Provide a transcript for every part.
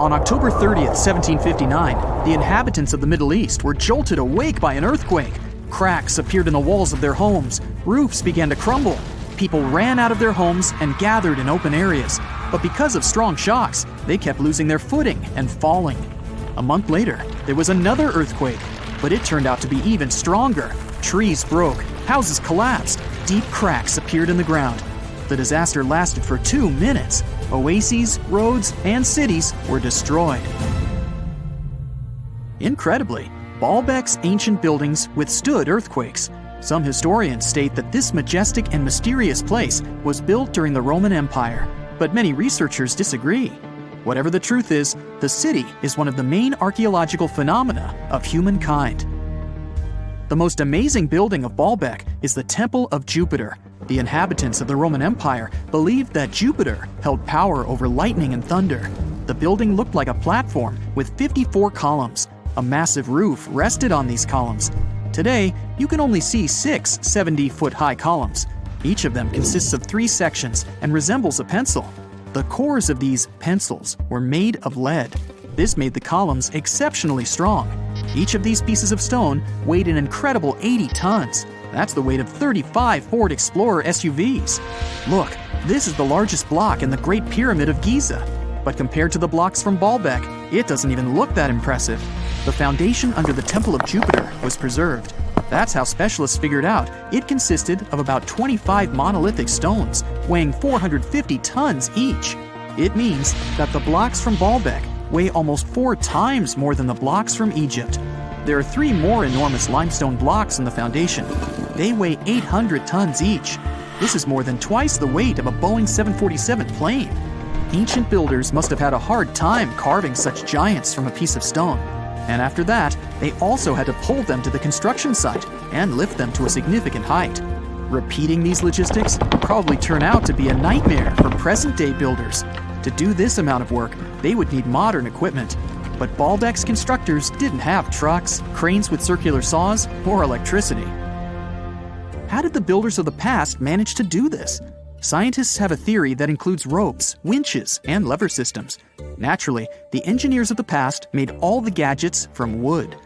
On October 30th, 1759, the inhabitants of the Middle East were jolted awake by an earthquake. Cracks appeared in the walls of their homes, roofs began to crumble. People ran out of their homes and gathered in open areas. But because of strong shocks, they kept losing their footing and falling. A month later, there was another earthquake, but it turned out to be even stronger. Trees broke, houses collapsed, deep cracks appeared in the ground. The disaster lasted for 2 minutes. Oases, roads, and cities were destroyed. Incredibly, Baalbek's ancient buildings withstood earthquakes. Some historians state that this majestic and mysterious place was built during the Roman Empire, but many researchers disagree. Whatever the truth is, the city is one of the main archaeological phenomena of humankind. The most amazing building of Baalbek is the Temple of Jupiter. The inhabitants of the Roman Empire believed that Jupiter held power over lightning and thunder. The building looked like a platform with 54 columns. A massive roof rested on these columns. Today, you can only see 6 70-foot-high columns. Each of them consists of 3 sections and resembles a pencil. The cores of these pencils were made of lead. This made the columns exceptionally strong. Each of these pieces of stone weighed an incredible 80 tons. That's the weight of 35 Ford Explorer SUVs. Look, this is the largest block in the Great Pyramid of Giza. But compared to the blocks from Baalbek, it doesn't even look that impressive. The foundation under the Temple of Jupiter was preserved. That's how specialists figured out it consisted of about 25 monolithic stones, weighing 450 tons each. It means that the blocks from Baalbek weigh almost 4 times more than the blocks from Egypt. There are 3 more enormous limestone blocks in the foundation. They weigh 800 tons each. This is more than twice the weight of a Boeing 747 plane. Ancient builders must have had a hard time carving such giants from a piece of stone. And after that, they also had to pull them to the construction site and lift them to a significant height. Repeating these logistics would probably turn out to be a nightmare for present-day builders. To do this amount of work, they would need modern equipment. But Baalbek's constructors didn't have trucks, cranes with circular saws, or electricity. How did the builders of the past manage to do this? Scientists have a theory that includes ropes, winches, and lever systems. Naturally, the engineers of the past made all the gadgets from wood.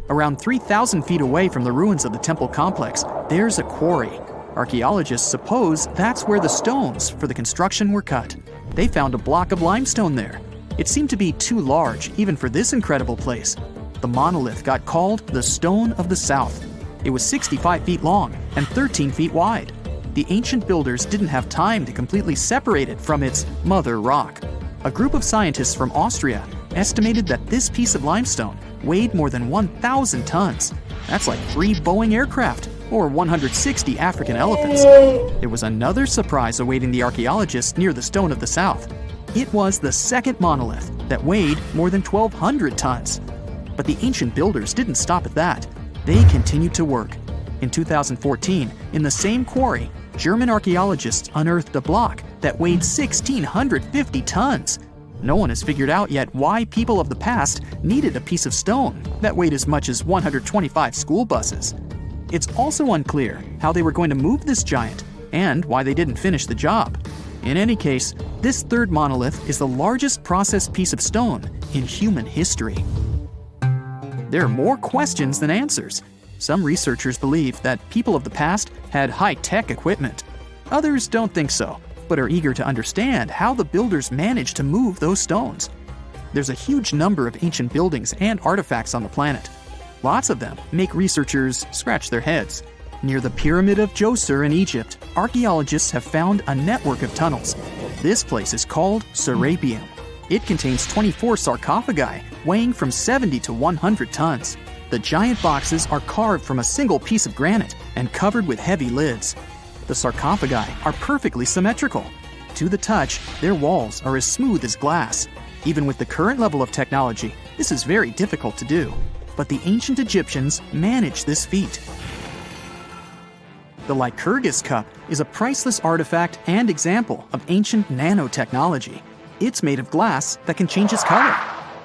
Around 3,000 feet away from the ruins of the temple complex, there's a quarry. Archaeologists suppose that's where the stones for the construction were cut. They found a block of limestone there. It seemed to be too large, even for this incredible place. The monolith got called the Stone of the South. It was 65 feet long and 13 feet wide. The ancient builders didn't have time to completely separate it from its mother rock. A group of scientists from Austria estimated that this piece of limestone weighed more than 1,000 tons. That's like 3 Boeing aircraft or 160 African elephants. There was another surprise awaiting the archaeologists near the Stone of the South. It was the second monolith that weighed more than 1,200 tons. But the ancient builders didn't stop at that. They continued to work. In 2014, in the same quarry, German archaeologists unearthed a block that weighed 1,650 tons. No one has figured out yet why people of the past needed a piece of stone that weighed as much as 125 school buses. It's also unclear how they were going to move this giant and why they didn't finish the job. In any case, this third monolith is the largest processed piece of stone in human history. There are more questions than answers. Some researchers believe that people of the past had high-tech equipment. Others don't think so, but are eager to understand how the builders managed to move those stones. There's a huge number of ancient buildings and artifacts on the planet. Lots of them make researchers scratch their heads. Near the Pyramid of Djoser in Egypt, archaeologists have found a network of tunnels. This place is called Serapeum. It contains 24 sarcophagi weighing from 70 to 100 tons. The giant boxes are carved from a single piece of granite and covered with heavy lids. The sarcophagi are perfectly symmetrical. To the touch, their walls are as smooth as glass. Even with the current level of technology, this is very difficult to do. But the ancient Egyptians managed this feat. The Lycurgus cup is a priceless artifact and example of ancient nanotechnology. It's made of glass that can change its color.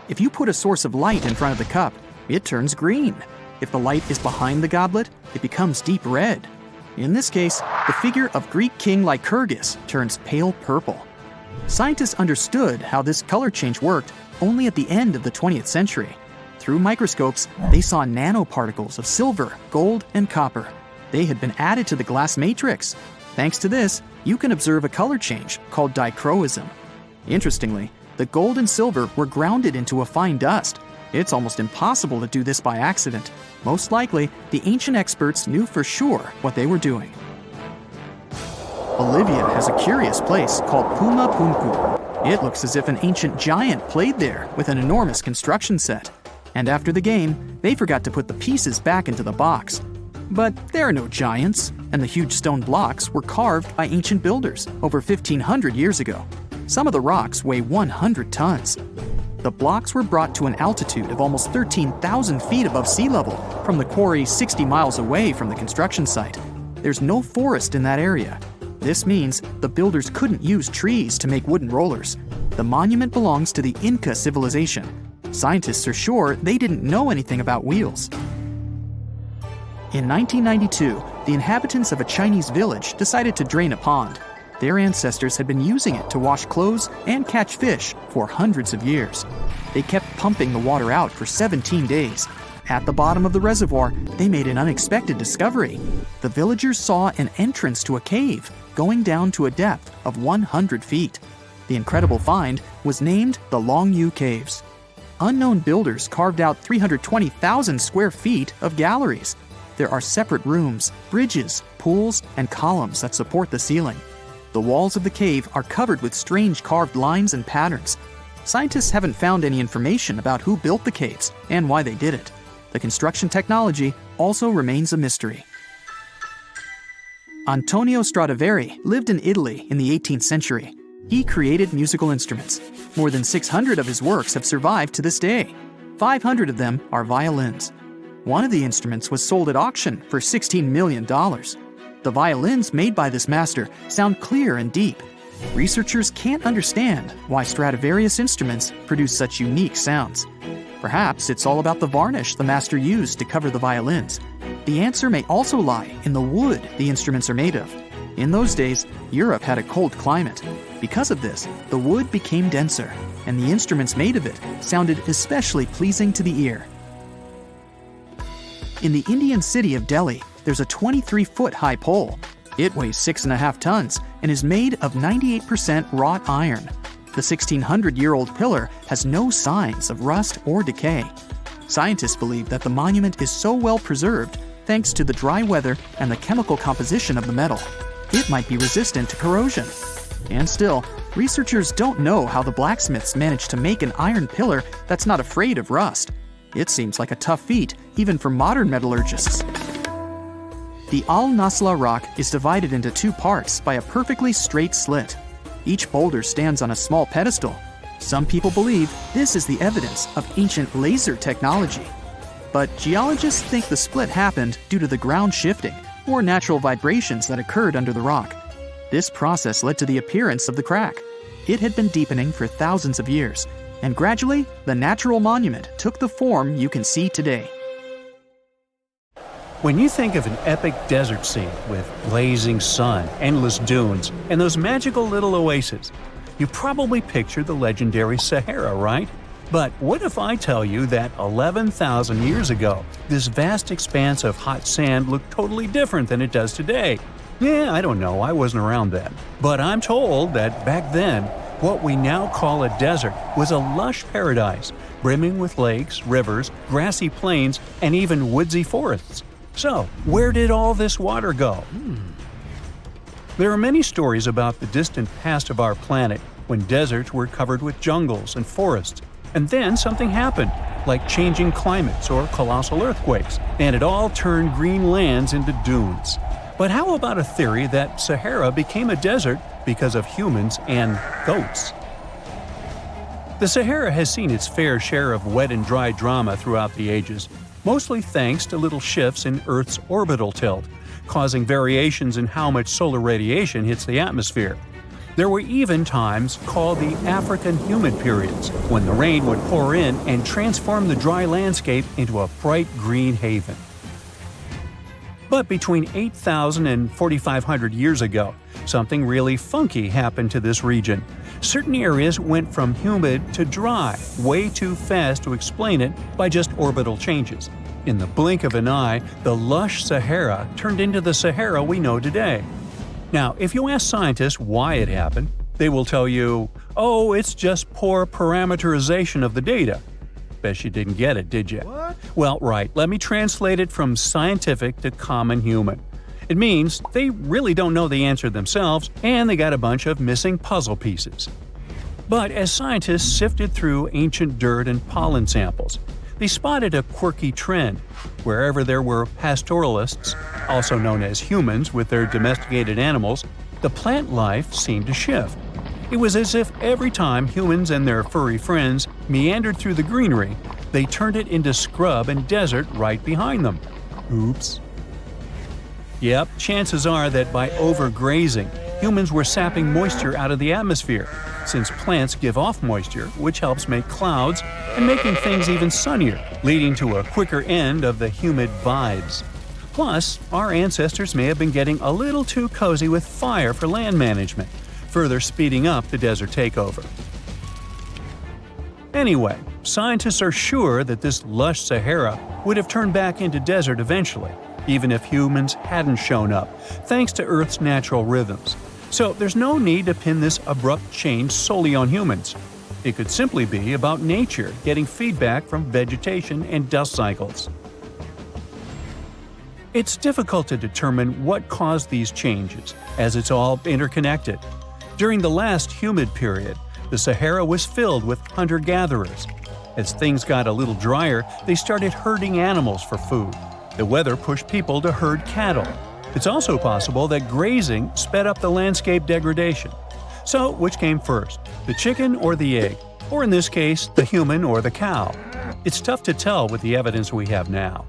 If you put a source of light in front of the cup, it turns green. If the light is behind the goblet, it becomes deep red. In this case, the figure of Greek king Lycurgus turns pale purple. Scientists understood how this color change worked only at the end of the 20th century. Through microscopes, they saw nanoparticles of silver, gold, and copper. They had been added to the glass matrix. Thanks to this, you can observe a color change called dichroism. Interestingly, the gold and silver were grounded into a fine dust. It's almost impossible to do this by accident. Most likely, the ancient experts knew for sure what they were doing. Bolivia has a curious place called Pumapunku. It looks as if an ancient giant played there with an enormous construction set. And after the game, they forgot to put the pieces back into the box. But there are no giants, and the huge stone blocks were carved by ancient builders over 1,500 years ago. Some of the rocks weigh 100 tons. The blocks were brought to an altitude of almost 13,000 feet above sea level from the quarry 60 miles away from the construction site. There's no forest in that area. This means the builders couldn't use trees to make wooden rollers. The monument belongs to the Inca civilization. Scientists are sure they didn't know anything about wheels. In 1992, the inhabitants of a Chinese village decided to drain a pond. Their ancestors had been using it to wash clothes and catch fish for hundreds of years. They kept pumping the water out for 17 days. At the bottom of the reservoir, they made an unexpected discovery. The villagers saw an entrance to a cave going down to a depth of 100 feet. The incredible find was named the Longyou Caves. Unknown builders carved out 320,000 square feet of galleries. There are separate rooms, bridges, pools, and columns that support the ceiling. The walls of the cave are covered with strange carved lines and patterns. Scientists haven't found any information about who built the caves and why they did it. The construction technology also remains a mystery. Antonio Stradivari lived in Italy in the 18th century. He created musical instruments. More than 600 of his works have survived to this day. 500 of them are violins. One of the instruments was sold at auction for $16 million. The violins made by this master sound clear and deep. Researchers can't understand why Stradivarius instruments produce such unique sounds. Perhaps it's all about the varnish the master used to cover the violins. The answer may also lie in the wood the instruments are made of. In those days, Europe had a cold climate. Because of this, the wood became denser, and the instruments made of it sounded especially pleasing to the ear. In the Indian city of Delhi, there's a 23-foot-high pole. It weighs 6.5 tons and is made of 98% wrought iron. The 1,600-year-old pillar has no signs of rust or decay. Scientists believe that the monument is so well preserved thanks to the dry weather and the chemical composition of the metal. It might be resistant to corrosion. And still, researchers don't know how the blacksmiths managed to make an iron pillar that's not afraid of rust. It seems like a tough feat, even for modern metallurgists. The Al-Nasla rock is divided into two parts by a perfectly straight slit. Each boulder stands on a small pedestal. Some people believe this is the evidence of ancient laser technology. But geologists think the split happened due to the ground shifting or natural vibrations that occurred under the rock. This process led to the appearance of the crack. It had been deepening for thousands of years, and gradually, the natural monument took the form you can see today. When you think of an epic desert scene with blazing sun, endless dunes, and those magical little oases, you probably picture the legendary Sahara, right? But what if I tell you that 11,000 years ago, this vast expanse of hot sand looked totally different than it does today? Yeah, I don't know, I wasn't around then. But I'm told that back then, what we now call a desert was a lush paradise, brimming with lakes, rivers, grassy plains, and even woodsy forests. So, where did all this water go? There are many stories about the distant past of our planet when deserts were covered with jungles and forests, and then something happened, like changing climates or colossal earthquakes, and it all turned green lands into dunes. But how about a theory that Sahara became a desert because of humans and goats? The Sahara has seen its fair share of wet and dry drama throughout the ages, mostly thanks to little shifts in Earth's orbital tilt, causing variations in how much solar radiation hits the atmosphere. There were even times called the African humid periods, when the rain would pour in and transform the dry landscape into a bright green haven. But between 8,000 and 4,500 years ago, something really funky happened to this region. Certain areas went from humid to dry way too fast to explain it by just orbital changes. In the blink of an eye, the lush Sahara turned into the Sahara we know today. Now, if you ask scientists why it happened, they will tell you, "Oh, it's just poor parameterization of the data." Bet you didn't get it, did you? What? Well, right, let me translate it from scientific to common human. It means they really don't know the answer themselves, and they got a bunch of missing puzzle pieces. But as scientists sifted through ancient dirt and pollen samples, they spotted a quirky trend. Wherever there were pastoralists, also known as humans with their domesticated animals, the plant life seemed to shift. It was as if every time humans and their furry friends meandered through the greenery, they turned it into scrub and desert right behind them. Oops. Yep, chances are that by overgrazing, humans were sapping moisture out of the atmosphere, since plants give off moisture, which helps make clouds and making things even sunnier, leading to a quicker end of the humid vibes. Plus, our ancestors may have been getting a little too cozy with fire for land management, further speeding up the desert takeover. Anyway, scientists are sure that this lush Sahara would have turned back into desert eventually, even if humans hadn't shown up, thanks to Earth's natural rhythms. So there's no need to pin this abrupt change solely on humans. It could simply be about nature getting feedback from vegetation and dust cycles. It's difficult to determine what caused these changes, as it's all interconnected. During the last humid period, the Sahara was filled with hunter-gatherers. As things got a little drier, they started herding animals for food. The weather pushed people to herd cattle. It's also possible that grazing sped up the landscape degradation. So, which came first, the chicken or the egg? Or in this case, the human or the cow? It's tough to tell with the evidence we have now.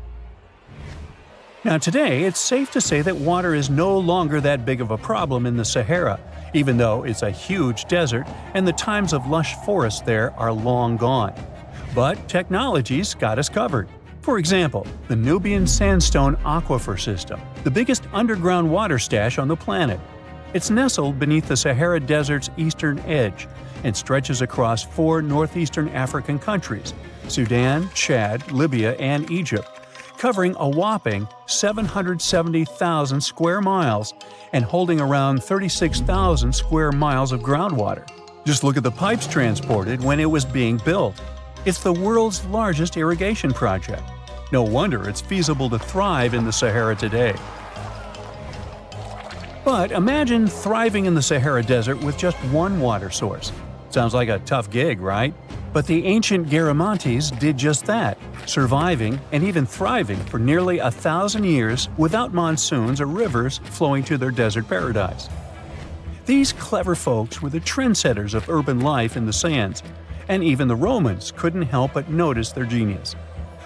Now today, it's safe to say that water is no longer that big of a problem in the Sahara, even though it's a huge desert and the times of lush forests there are long gone. But technology's got us covered. For example, the Nubian Sandstone Aquifer System, the biggest underground water stash on the planet. It's nestled beneath the Sahara Desert's eastern edge and stretches across 4 northeastern African countries – Sudan, Chad, Libya, and Egypt, covering a whopping 770,000 square miles and holding around 36,000 square miles of groundwater. Just look at the pipes transported when it was being built. It's the world's largest irrigation project. No wonder it's feasible to thrive in the Sahara today. But imagine thriving in the Sahara Desert with just one water source. Sounds like a tough gig, right? But the ancient Garamantes did just that, surviving and even thriving for nearly 1,000 years without monsoons or rivers flowing to their desert paradise. These clever folks were the trendsetters of urban life in the sands, and even the Romans couldn't help but notice their genius.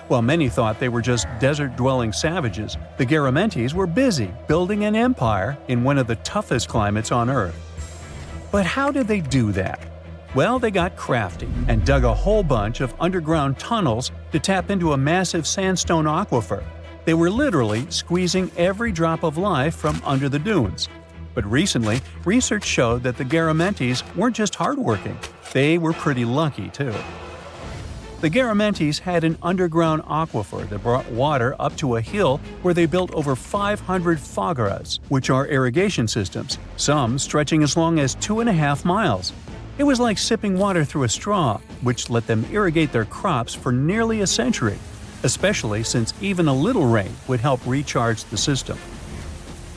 While many thought they were just desert-dwelling savages, the Garamantes were busy building an empire in one of the toughest climates on Earth. But how did they do that? Well, they got crafty and dug a whole bunch of underground tunnels to tap into a massive sandstone aquifer. They were literally squeezing every drop of life from under the dunes. But recently, research showed that the Garamantes weren't just hardworking, they were pretty lucky too. The Garamantes had an underground aquifer that brought water up to a hill where they built over 500 fogaras, which are irrigation systems, some stretching as long as 2.5 miles. It was like sipping water through a straw, which let them irrigate their crops for nearly a century, especially since even a little rain would help recharge the system.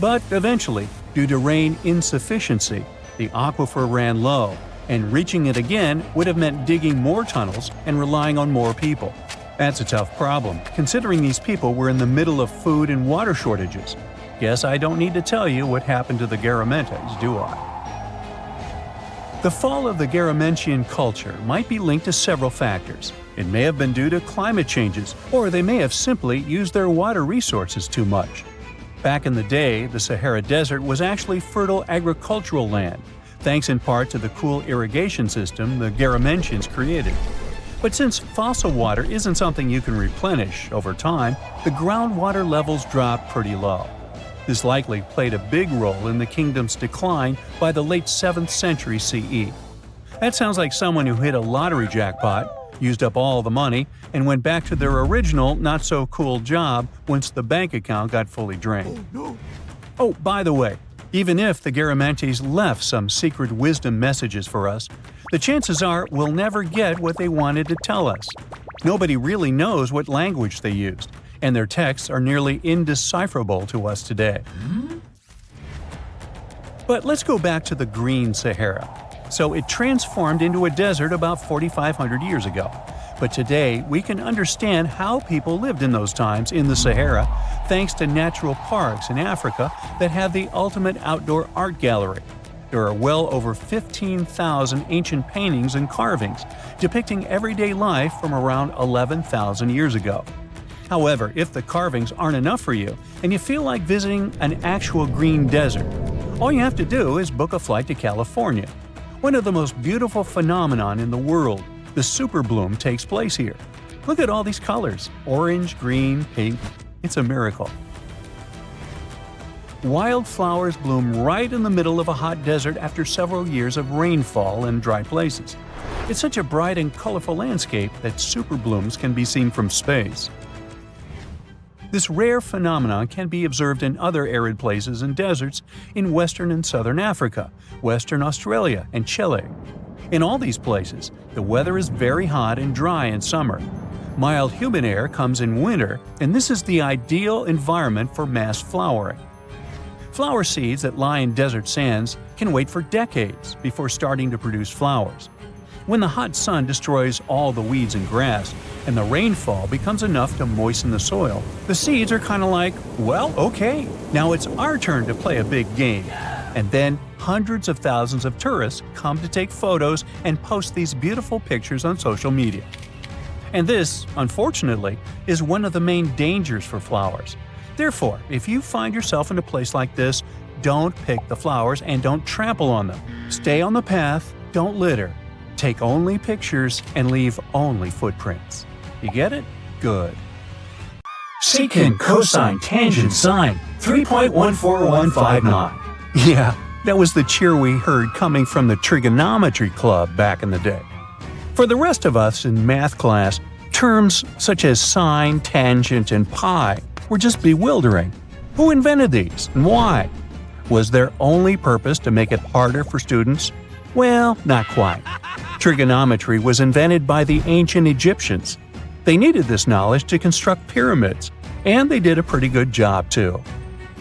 But eventually, due to rain insufficiency, the aquifer ran low, and reaching it again would have meant digging more tunnels and relying on more people. That's a tough problem, considering these people were in the middle of food and water shortages. Guess I don't need to tell you what happened to the Garamantes, do I? The fall of the Garamentian culture might be linked to several factors. It may have been due to climate changes, or they may have simply used their water resources too much. Back in the day, the Sahara Desert was actually fertile agricultural land, thanks in part to the cool irrigation system the Garamentians created. But since fossil water isn't something you can replenish over time, the groundwater levels drop pretty low. This likely played a big role in the kingdom's decline by the late 7th century CE. That sounds like someone who hit a lottery jackpot, used up all the money, and went back to their original not-so-cool job once the bank account got fully drained. Oh, by the way, even if the Garamantes left some secret wisdom messages for us, the chances are we'll never get what they wanted to tell us. Nobody really knows what language they used, and their texts are nearly indecipherable to us today. But let's go back to the Green Sahara. So it transformed into a desert about 4,500 years ago. But today, we can understand how people lived in those times in the Sahara thanks to natural parks in Africa that have the ultimate outdoor art gallery. There are well over 15,000 ancient paintings and carvings depicting everyday life from around 11,000 years ago. However, if the carvings aren't enough for you and you feel like visiting an actual green desert, all you have to do is book a flight to California. One of the most beautiful phenomenon in the world, the superbloom, takes place here. Look at all these colors – orange, green, pink. It's a miracle. Wildflowers bloom right in the middle of a hot desert after several years of rainfall in dry places. It's such a bright and colorful landscape that superblooms can be seen from space. This rare phenomenon can be observed in other arid places and deserts in western and southern Africa, Western Australia, and Chile. In all these places, the weather is very hot and dry in summer. Mild humid air comes in winter, and this is the ideal environment for mass flowering. Flower seeds that lie in desert sands can wait for decades before starting to produce flowers. When the hot sun destroys all the weeds and grass, and the rainfall becomes enough to moisten the soil, the seeds are kind of like, well, okay, now it's our turn to play a big game. And then hundreds of thousands of tourists come to take photos and post these beautiful pictures on social media. And this, unfortunately, is one of the main dangers for flowers. Therefore, if you find yourself in a place like this, don't pick the flowers and don't trample on them. Stay on the path, don't litter. Take only pictures and leave only footprints. You get it? Good. Secant cosine tangent sine 3.14159. Yeah, that was the cheer we heard coming from the trigonometry club back in the day. For the rest of us in math class, terms such as sine, tangent, and pi were just bewildering. Who invented these and why? Was their only purpose to make it harder for students? Well, not quite. Trigonometry was invented by the ancient Egyptians. They needed this knowledge to construct pyramids, and they did a pretty good job too.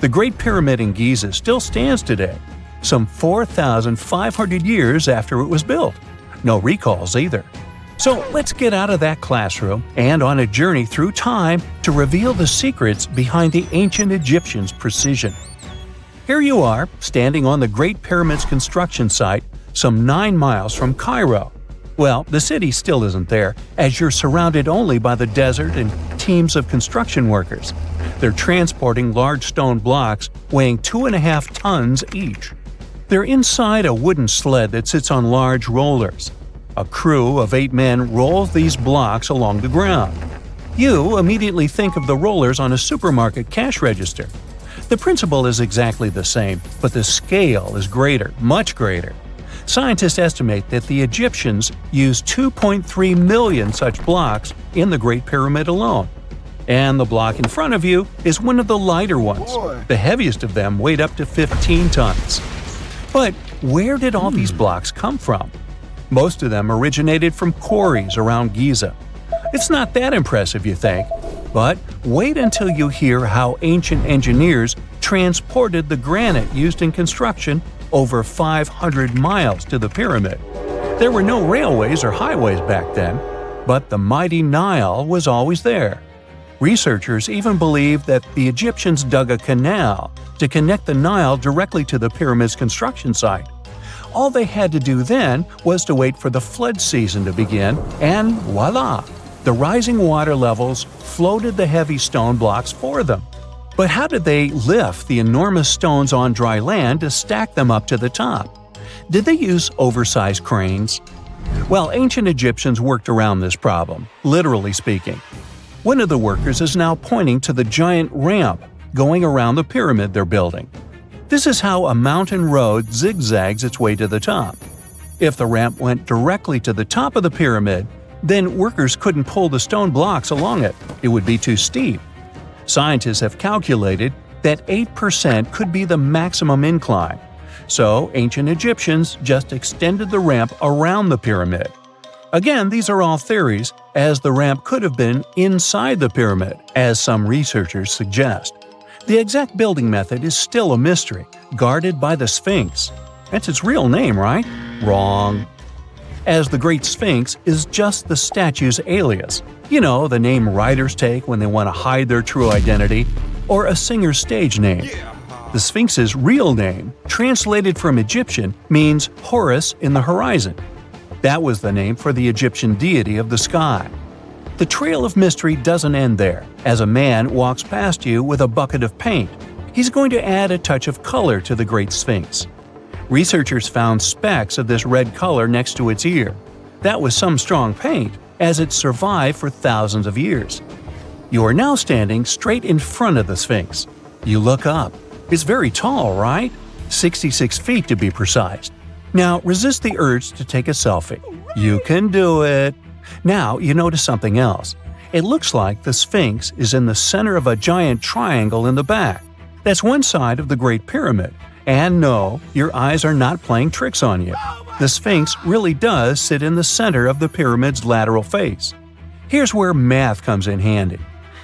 The Great Pyramid in Giza still stands today, some 4,500 years after it was built. No recalls either. So let's get out of that classroom and on a journey through time to reveal the secrets behind the ancient Egyptians' precision. Here you are, standing on the Great Pyramid's construction site, some 9 miles from Cairo. Well, the city still isn't there, as you're surrounded only by the desert and teams of construction workers. They're transporting large stone blocks weighing 2.5 tons each. They're inside a wooden sled that sits on large rollers. A crew of 8 men rolls these blocks along the ground. You immediately think of the rollers on a supermarket cash register. The principle is exactly the same, but the scale is greater, much greater. Scientists estimate that the Egyptians used 2.3 million such blocks in the Great Pyramid alone. And the block in front of you is one of the lighter ones. The heaviest of them weighed up to 15 tons. But where did all these blocks come from? Most of them originated from quarries around Giza. It's not that impressive, you think? But wait until you hear how ancient engineers transported the granite used in construction over 500 miles to the pyramid. There were no railways or highways back then, but the mighty Nile was always there. Researchers even believe that the Egyptians dug a canal to connect the Nile directly to the pyramid's construction site. All they had to do then was to wait for the flood season to begin, and voila! The rising water levels floated the heavy stone blocks for them. But how did they lift the enormous stones on dry land to stack them up to the top? Did they use oversized cranes? Well, ancient Egyptians worked around this problem, literally speaking. One of the workers is now pointing to the giant ramp going around the pyramid they're building. This is how a mountain road zigzags its way to the top. If the ramp went directly to the top of the pyramid, then workers couldn't pull the stone blocks along it. It would be too steep. Scientists have calculated that 8% could be the maximum incline. So ancient Egyptians just extended the ramp around the pyramid. Again, these are all theories, as the ramp could have been inside the pyramid, as some researchers suggest. The exact building method is still a mystery, guarded by the Sphinx. That's its real name, right? Wrong. As the Great Sphinx is just the statue's alias. You know, the name writers take when they want to hide their true identity, or a singer's stage name. The Sphinx's real name, translated from Egyptian, means Horus in the horizon. That was the name for the Egyptian deity of the sky. The trail of mystery doesn't end there. As a man walks past you with a bucket of paint, he's going to add a touch of color to the Great Sphinx. Researchers found specks of this red color next to its ear. That was some strong paint, as it survived for thousands of years. You are now standing straight in front of the Sphinx. You look up. It's very tall, right? 66 feet to be precise. Now resist the urge to take a selfie. You can do it. Now you notice something else. It looks like the Sphinx is in the center of a giant triangle in the back. That's one side of the Great Pyramid. And no, your eyes are not playing tricks on you. The Sphinx really does sit in the center of the pyramid's lateral face. Here's where math comes in handy.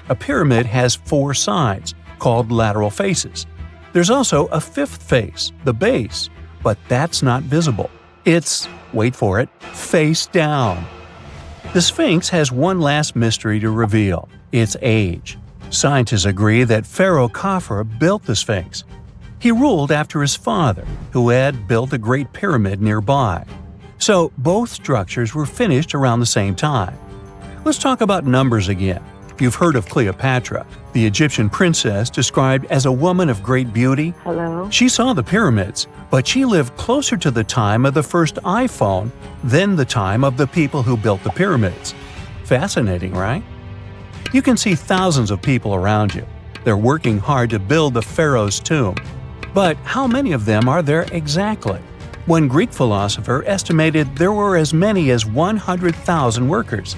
A pyramid has 4 sides, called lateral faces. There's also a 5th face, the base, but that's not visible. It's, wait for it, face down. The Sphinx has one last mystery to reveal: its age. Scientists agree that Pharaoh Khafre built the Sphinx. He ruled after his father, who had built a great pyramid nearby. So both structures were finished around the same time. Let's talk about numbers again. You've heard of Cleopatra, the Egyptian princess described as a woman of great beauty. Hello? She saw the pyramids, but she lived closer to the time of the first iPhone than the time of the people who built the pyramids. Fascinating, right? You can see thousands of people around you. They're working hard to build the pharaoh's tomb. But how many of them are there exactly? One Greek philosopher estimated there were as many as 100,000 workers.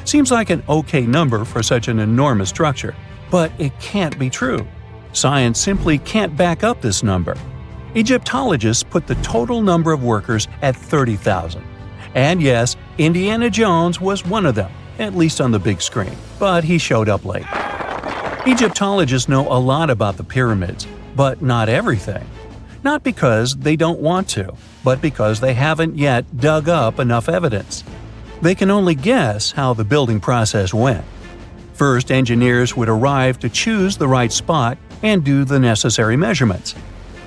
Seems like an okay number for such an enormous structure, but it can't be true. Science simply can't back up this number. Egyptologists put the total number of workers at 30,000. And yes, Indiana Jones was one of them, at least on the big screen, but he showed up late. Egyptologists know a lot about the pyramids, but not everything. Not because they don't want to, but because they haven't yet dug up enough evidence. They can only guess how the building process went. First, engineers would arrive to choose the right spot and do the necessary measurements.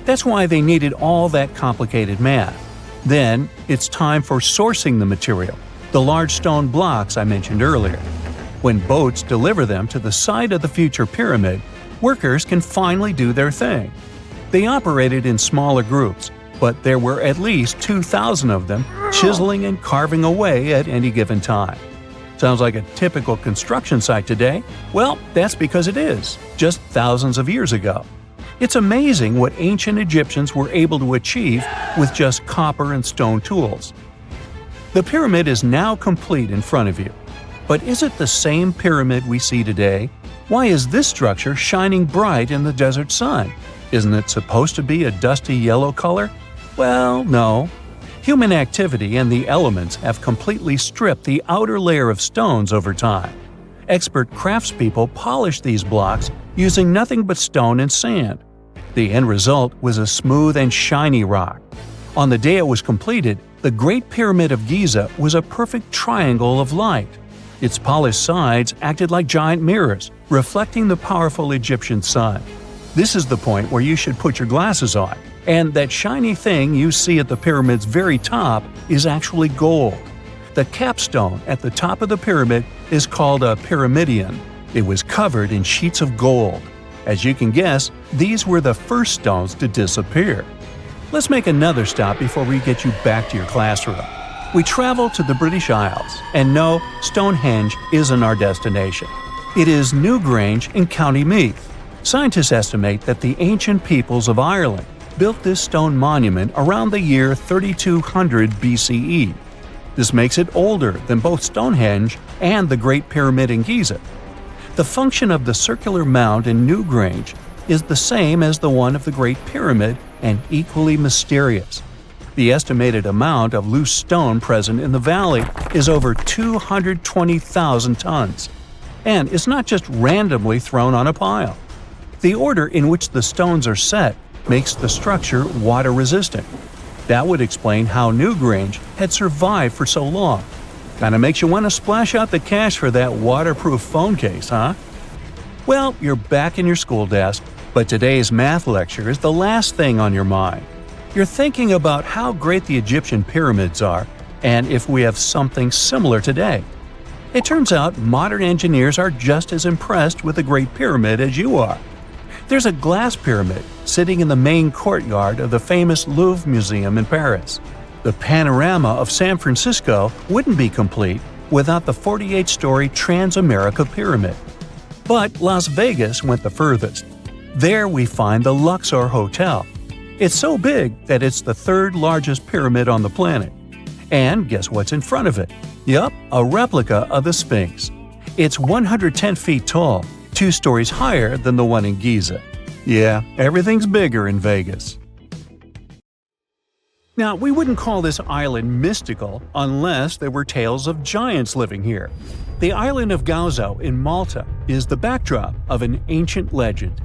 That's why they needed all that complicated math. Then, it's time for sourcing the material, the large stone blocks I mentioned earlier. When boats deliver them to the site of the future pyramid, workers can finally do their thing. They operated in smaller groups, but there were at least 2,000 of them chiseling and carving away at any given time. Sounds like a typical construction site today? Well, that's because it is, just thousands of years ago. It's amazing what ancient Egyptians were able to achieve with just copper and stone tools. The pyramid is now complete in front of you. But is it the same pyramid we see today? Why is this structure shining bright in the desert sun? Isn't it supposed to be a dusty yellow color? Well, no. Human activity and the elements have completely stripped the outer layer of stones over time. Expert craftspeople polished these blocks using nothing but stone and sand. The end result was a smooth and shiny rock. On the day it was completed, the Great Pyramid of Giza was a perfect triangle of light. Its polished sides acted like giant mirrors, reflecting the powerful Egyptian sun. This is the point where you should put your glasses on, and that shiny thing you see at the pyramid's very top is actually gold. The capstone at the top of the pyramid is called a pyramidion. It was covered in sheets of gold. As you can guess, these were the first stones to disappear. Let's make another stop before we get you back to your classroom. we travel to the British Isles, and no, Stonehenge isn't our destination. It is Newgrange in County Meath. Scientists estimate that the ancient peoples of Ireland built this stone monument around the year 3200 BCE. This makes it older than both Stonehenge and the Great Pyramid in Giza. The function of the circular mound in Newgrange is the same as the one of the Great Pyramid and equally mysterious. The estimated amount of loose stone present in the valley is over 220,000 tons. And it's not just randomly thrown on a pile. The order in which the stones are set makes the structure water-resistant. That would explain how Newgrange had survived for so long. Kinda makes you want to splash out the cash for that waterproof phone case, huh? Well, you're back in your school desk, but today's math lecture is the last thing on your mind. You're thinking about how great the Egyptian pyramids are, and if we have something similar today. It turns out modern engineers are just as impressed with the Great Pyramid as you are. There's a glass pyramid sitting in the main courtyard of the famous Louvre Museum in Paris. The panorama of San Francisco wouldn't be complete without the 48-story Trans-America Pyramid. But Las Vegas went the furthest. There we find the Luxor Hotel. It's so big that it's the third largest pyramid on the planet. And guess what's in front of it? Yup, a replica of the Sphinx. It's 110 feet tall, 2 stories higher than the one in Giza. Yeah, everything's bigger in Vegas. Now, we wouldn't call this island mystical unless there were tales of giants living here. The island of Gozo in Malta is the backdrop of an ancient legend.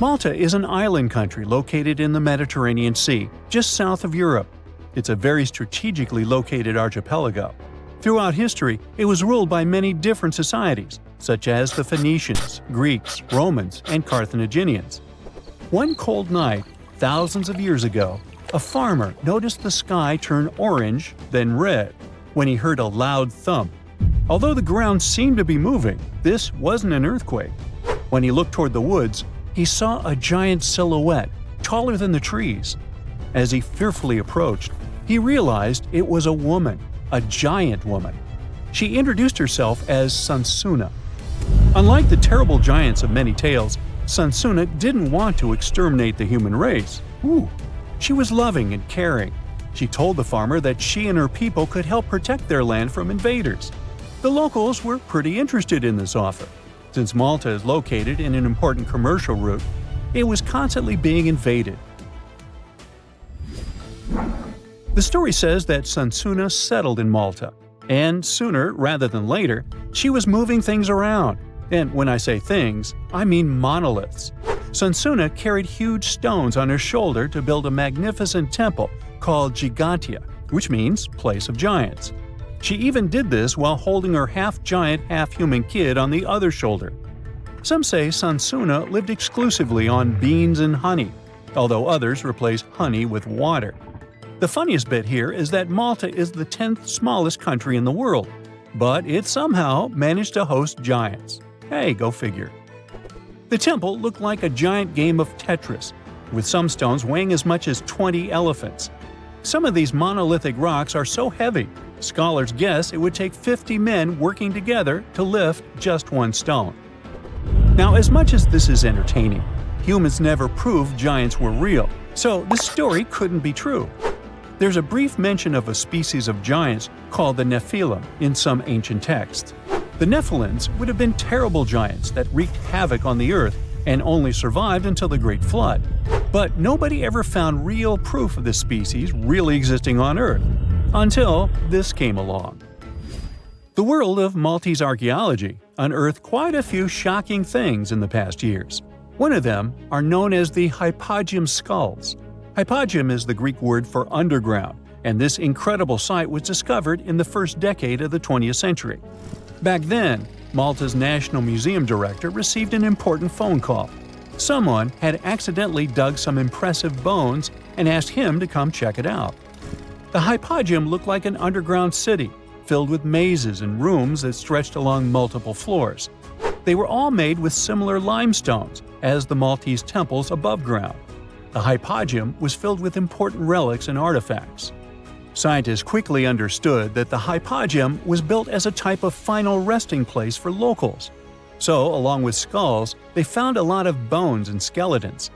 Malta is an island country located in the Mediterranean Sea, just south of Europe. It's a very strategically located archipelago. Throughout history, it was ruled by many different societies, such as the Phoenicians, Greeks, Romans, and Carthaginians. One cold night, thousands of years ago, a farmer noticed the sky turn orange, then red, when he heard a loud thump. Although the ground seemed to be moving, this wasn't an earthquake. When he looked toward the woods, he saw a giant silhouette, taller than the trees. As he fearfully approached, he realized it was a woman, a giant woman. She introduced herself as Sansuna. Unlike the terrible giants of many tales, Sansuna didn't want to exterminate the human race. She was loving and caring. She told the farmer that she and her people could help protect their land from invaders. The locals were pretty interested in this offer. Since Malta is located in an important commercial route, it was constantly being invaded. The story says that Sansuna settled in Malta, and sooner rather than later, she was moving things around. And when I say things, I mean monoliths. Sansuna carried huge stones on her shoulder to build a magnificent temple called Ggantija, which means place of giants. She even did this while holding her half-giant, half-human kid on the other shoulder. Some say Sansuna lived exclusively on beans and honey, although others replace honey with water. The funniest bit here is that Malta is the 10th smallest country in the world, but it somehow managed to host giants. Hey, go figure. The temple looked like a giant game of Tetris, with some stones weighing as much as 20 elephants. Some of these monolithic rocks are so heavy, scholars guess it would take 50 men working together to lift just one stone. Now, as much as this is entertaining, humans never proved giants were real, so this story couldn't be true. There's a brief mention of a species of giants called the Nephilim in some ancient texts. The Nephilims would have been terrible giants that wreaked havoc on the earth and only survived until the Great Flood. But nobody ever found real proof of this species really existing on Earth, until this came along. The world of Maltese archaeology unearthed quite a few shocking things in the past years. One of them are known as the hypogeum skulls. Hypogeum is the Greek word for underground, and this incredible site was discovered in the first decade of the 20th century. Back then, Malta's National Museum director received an important phone call. Someone had accidentally dug some impressive bones and asked him to come check it out. The hypogeum looked like an underground city, filled with mazes and rooms that stretched along multiple floors. They were all made with similar limestones as the Maltese temples above ground. The hypogeum was filled with important relics and artifacts. Scientists quickly understood that the hypogeum was built as a type of final resting place for locals. So, along with skulls, they found a lot of bones and skeletons.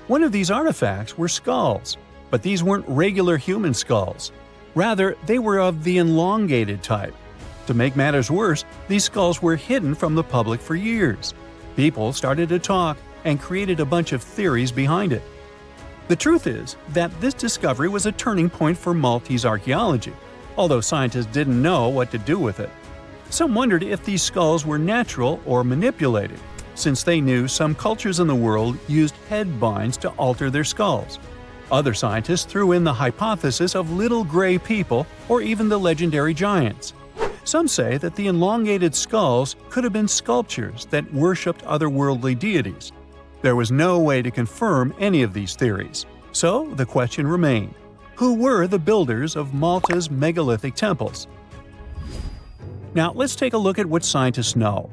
One of these artifacts were skulls, but these weren't regular human skulls. Rather, they were of the elongated type. To make matters worse, these skulls were hidden from the public for years. People started to talk and created a bunch of theories behind it. The truth is that this discovery was a turning point for Maltese archaeology, although scientists didn't know what to do with it. Some wondered if these skulls were natural or manipulated, since they knew some cultures in the world used head binds to alter their skulls. Other scientists threw in the hypothesis of little gray people or even the legendary giants. Some say that the elongated skulls could have been sculptures that worshipped otherworldly deities. There was no way to confirm any of these theories. So the question remained: who were the builders of Malta's megalithic temples? Now let's take a look at what scientists know.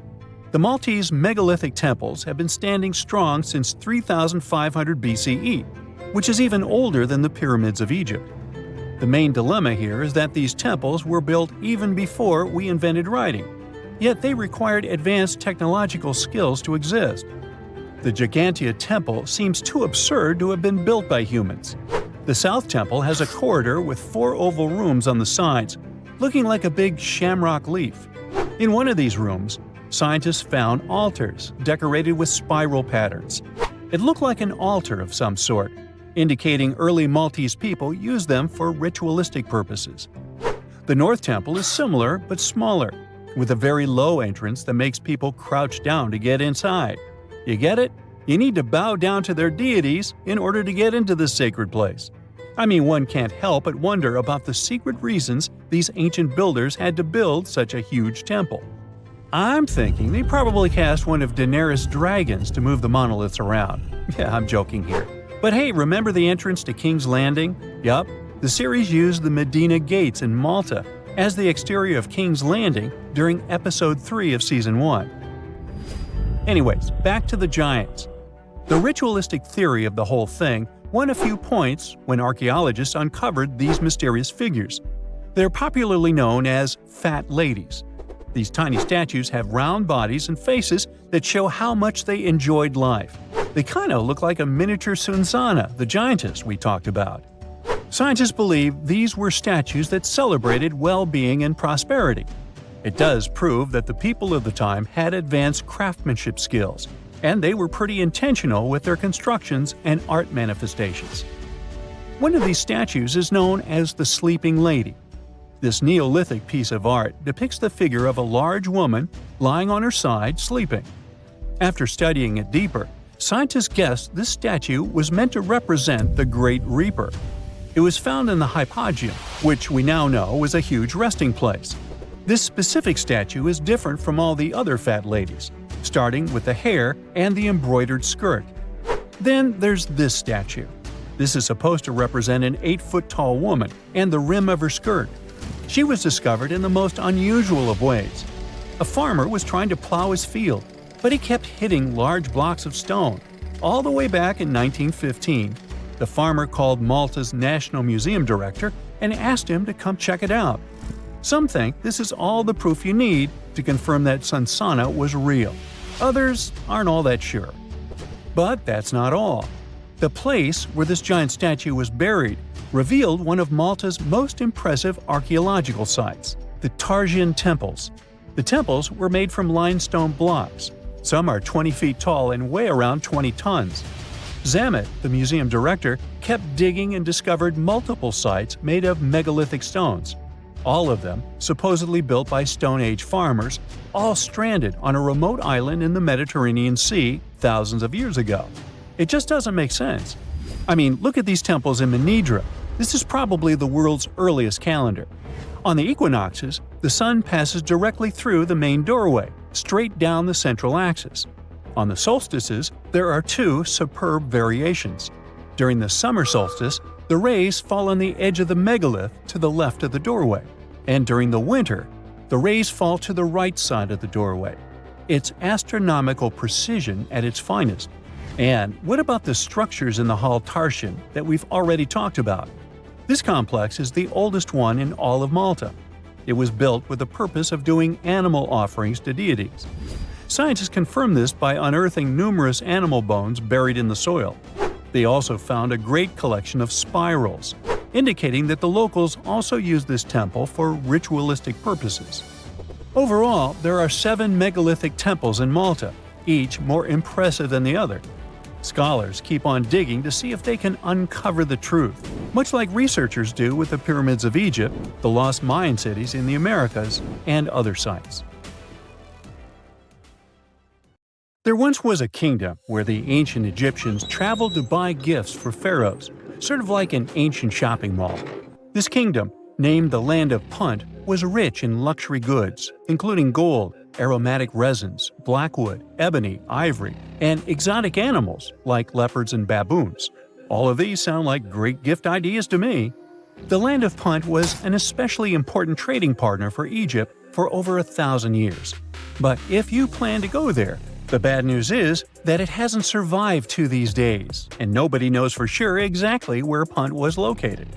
The Maltese megalithic temples have been standing strong since 3500 BCE, which is even older than the pyramids of Egypt. The main dilemma here is that these temples were built even before we invented writing, yet they required advanced technological skills to exist. The Ggantija Temple seems too absurd to have been built by humans. The South Temple has a corridor with 4 oval rooms on the sides, looking like a big shamrock leaf. In one of these rooms, scientists found altars decorated with spiral patterns. It looked like an altar of some sort, indicating early Maltese people used them for ritualistic purposes. The North Temple is similar but smaller, with a very low entrance that makes people crouch down to get inside. You get it? You need to bow down to their deities in order to get into this sacred place. I mean, one can't help but wonder about the secret reasons these ancient builders had to build such a huge temple. I'm thinking they probably cast one of Daenerys' dragons to move the monoliths around. Yeah, I'm joking here. But hey, remember the entrance to King's Landing? Yup, the series used the Medina Gates in Malta as the exterior of King's Landing during Episode 3 of Season 1. Anyways, back to the giants. The ritualistic theory of the whole thing won a few points when archaeologists uncovered these mysterious figures. They're popularly known as fat ladies. These tiny statues have round bodies and faces that show how much they enjoyed life. They kind of look like a miniature Sunsana, the giantess we talked about. Scientists believe these were statues that celebrated well-being and prosperity. It does prove that the people of the time had advanced craftsmanship skills, and they were pretty intentional with their constructions and art manifestations. One of these statues is known as the Sleeping Lady. This Neolithic piece of art depicts the figure of a large woman lying on her side sleeping. After studying it deeper, scientists guessed this statue was meant to represent the Great Reaper. It was found in the hypogeum, which we now know was a huge resting place. This specific statue is different from all the other fat ladies, starting with the hair and the embroidered skirt. Then there's this statue. This is supposed to represent an 8-foot-tall woman and the rim of her skirt. She was discovered in the most unusual of ways. A farmer was trying to plow his field, but he kept hitting large blocks of stone. All the way back in 1915, the farmer called Malta's National Museum director and asked him to come check it out. Some think this is all the proof you need to confirm that Sunsana was real. Others aren't all that sure. But that's not all. The place where this giant statue was buried revealed one of Malta's most impressive archaeological sites, the Tartessian Temples. The temples were made from limestone blocks. Some are 20 feet tall and weigh around 20 tons. Zamet, the museum director, kept digging and discovered multiple sites made of megalithic stones. All of them supposedly built by Stone Age farmers, all stranded on a remote island in the Mediterranean Sea thousands of years ago. It just doesn't make sense. I mean, look at these temples in Manidra. This is probably the world's earliest calendar. On the equinoxes, the sun passes directly through the main doorway, straight down the central axis. On the solstices, there are 2 superb variations. During the summer solstice, the rays fall on the edge of the megalith to the left of the doorway, and during the winter, the rays fall to the right side of the doorway. It's astronomical precision at its finest. And what about the structures in the Hall Tartessian that we've already talked about? This complex is the oldest one in all of Malta. It was built with the purpose of doing animal offerings to deities. Scientists confirmed this by unearthing numerous animal bones buried in the soil. They also found a great collection of spirals, indicating that the locals also used this temple for ritualistic purposes. Overall, there are 7 megalithic temples in Malta, each more impressive than the other. Scholars keep on digging to see if they can uncover the truth, much like researchers do with the pyramids of Egypt, the lost Mayan cities in the Americas, and other sites. There once was a kingdom where the ancient Egyptians traveled to buy gifts for pharaohs, sort of like an ancient shopping mall. This kingdom, named the Land of Punt, was rich in luxury goods, including gold, aromatic resins, blackwood, ebony, ivory, and exotic animals like leopards and baboons. All of these sound like great gift ideas to me. The Land of Punt was an especially important trading partner for Egypt for over 1,000 years. But if you plan to go there, the bad news is that it hasn't survived to these days, and nobody knows for sure exactly where Punt was located.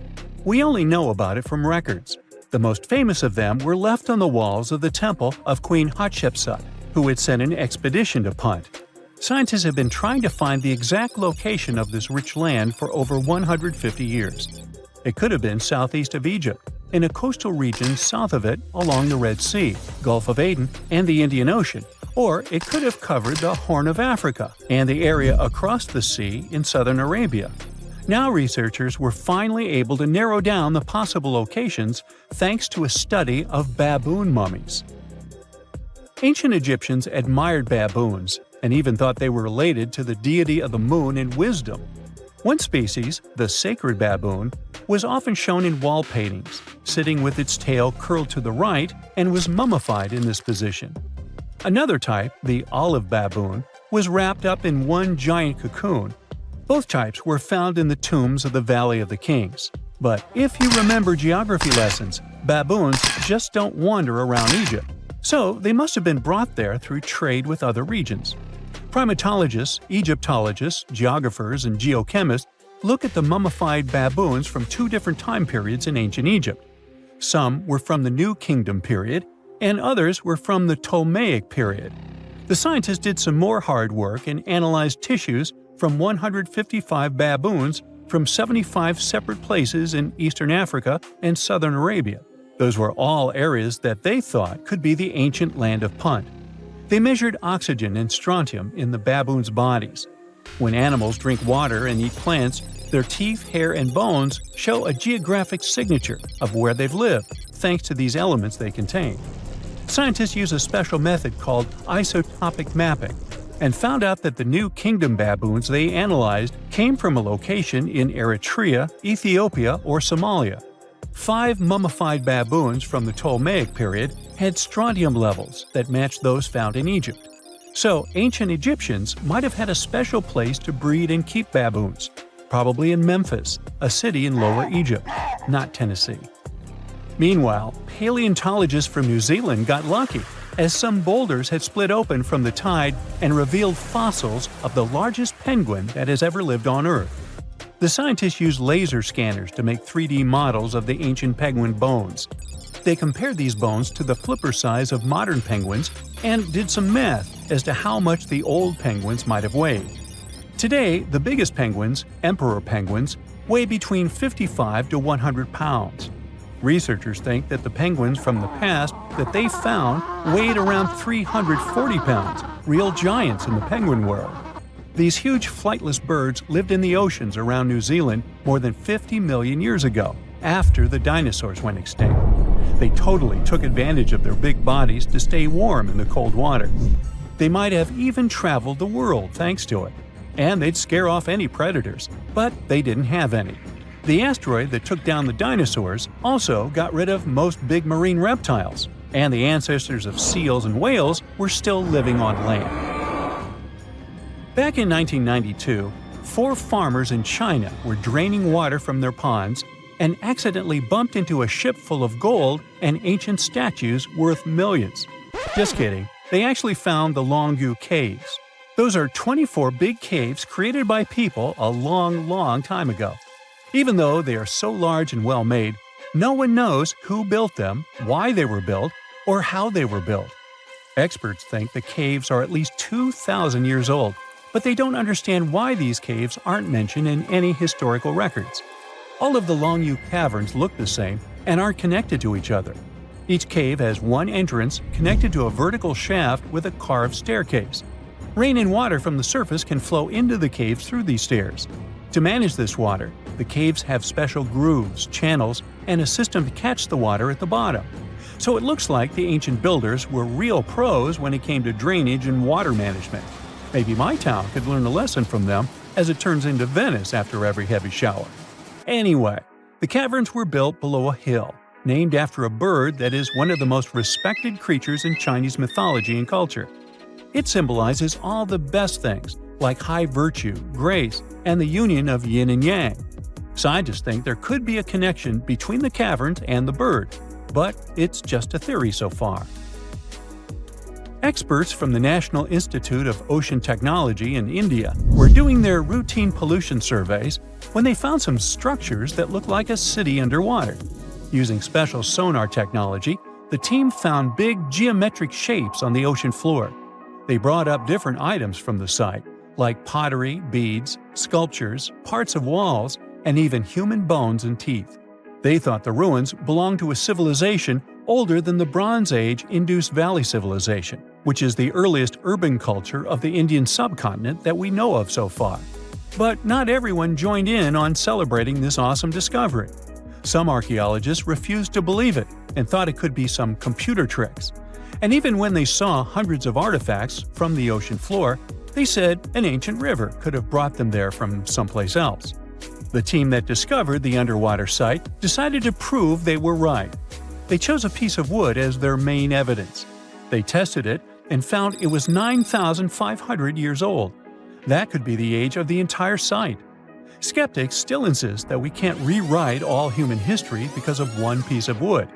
We only know about it from records. The most famous of them were left on the walls of the temple of Queen Hatshepsut, who had sent an expedition to Punt. Scientists have been trying to find the exact location of this rich land for over 150 years. It could have been southeast of Egypt, in a coastal region south of it along the Red Sea, Gulf of Aden, and the Indian Ocean, or it could have covered the Horn of Africa and the area across the sea in southern Arabia. Now researchers were finally able to narrow down the possible locations thanks to a study of baboon mummies. Ancient Egyptians admired baboons and even thought they were related to the deity of the moon and wisdom. One species, the sacred baboon, was often shown in wall paintings, sitting with its tail curled to the right, and was mummified in this position. Another type, the olive baboon, was wrapped up in one giant cocoon. Both types were found in the tombs of the Valley of the Kings. But if you remember geography lessons, baboons just don't wander around Egypt. So they must have been brought there through trade with other regions. Primatologists, Egyptologists, geographers, and geochemists look at the mummified baboons from 2 different time periods in ancient Egypt. Some were from the New Kingdom period, and others were from the Ptolemaic period. The scientists did some more hard work and analyzed tissues from 155 baboons from 75 separate places in eastern Africa and southern Arabia. Those were all areas that they thought could be the ancient Land of Punt. They measured oxygen and strontium in the baboons' bodies. When animals drink water and eat plants, their teeth, hair, and bones show a geographic signature of where they've lived, thanks to these elements they contain. Scientists use a special method called isotopic mapping, and found out that the New Kingdom baboons they analyzed came from a location in Eritrea, Ethiopia, or Somalia. 5 mummified baboons from the Ptolemaic period had strontium levels that matched those found in Egypt. So ancient Egyptians might have had a special place to breed and keep baboons, probably in Memphis, a city in Lower Egypt, not Tennessee. Meanwhile, paleontologists from New Zealand got lucky, as some boulders had split open from the tide and revealed fossils of the largest penguin that has ever lived on Earth. The scientists used laser scanners to make 3D models of the ancient penguin bones. They compared these bones to the flipper size of modern penguins and did some math as to how much the old penguins might have weighed. Today, the biggest penguins, emperor penguins, weigh between 55 to 100 pounds. Researchers think that the penguins from the past that they found weighed around 340 pounds, real giants in the penguin world. These huge flightless birds lived in the oceans around New Zealand more than 50 million years ago, after the dinosaurs went extinct. They totally took advantage of their big bodies to stay warm in the cold water. They might have even traveled the world thanks to it. And they'd scare off any predators, but they didn't have any. The asteroid that took down the dinosaurs also got rid of most big marine reptiles, and the ancestors of seals and whales were still living on land. Back in 1992, 4 farmers in China were draining water from their ponds and accidentally bumped into a ship full of gold and ancient statues worth millions. Just kidding, they actually found the Longyou Caves. Those are 24 big caves created by people a long, long time ago. Even though they are so large and well-made, no one knows who built them, why they were built, or how they were built. Experts think the caves are at least 2,000 years old, but they don't understand why these caves aren't mentioned in any historical records. All of the Longyou caverns look the same and aren't connected to each other. Each cave has one entrance connected to a vertical shaft with a carved staircase. Rain and water from the surface can flow into the caves through these stairs. To manage this water, the caves have special grooves, channels, and a system to catch the water at the bottom. So it looks like the ancient builders were real pros when it came to drainage and water management. Maybe my town could learn a lesson from them, as it turns into Venice after every heavy shower. Anyway, the caverns were built below a hill, named after a bird that is one of the most respected creatures in Chinese mythology and culture. It symbolizes all the best things, like high virtue, grace, and the union of yin and yang. Scientists think there could be a connection between the caverns and the bird, but it's just a theory so far. Experts from the National Institute of Ocean Technology in India were doing their routine pollution surveys when they found some structures that look like a city underwater. Using special sonar technology, the team found big geometric shapes on the ocean floor. They brought up different items from the site, like pottery, beads, sculptures, parts of walls, and even human bones and teeth. They thought the ruins belonged to a civilization older than the Bronze Age Indus Valley Civilization, which is the earliest urban culture of the Indian subcontinent that we know of so far. But not everyone joined in on celebrating this awesome discovery. Some archaeologists refused to believe it and thought it could be some computer tricks. And even when they saw hundreds of artifacts from the ocean floor, they said an ancient river could have brought them there from someplace else. The team that discovered the underwater site decided to prove they were right. They chose a piece of wood as their main evidence. They tested it and found it was 9,500 years old. That could be the age of the entire site. Skeptics still insist that we can't rewrite all human history because of one piece of wood.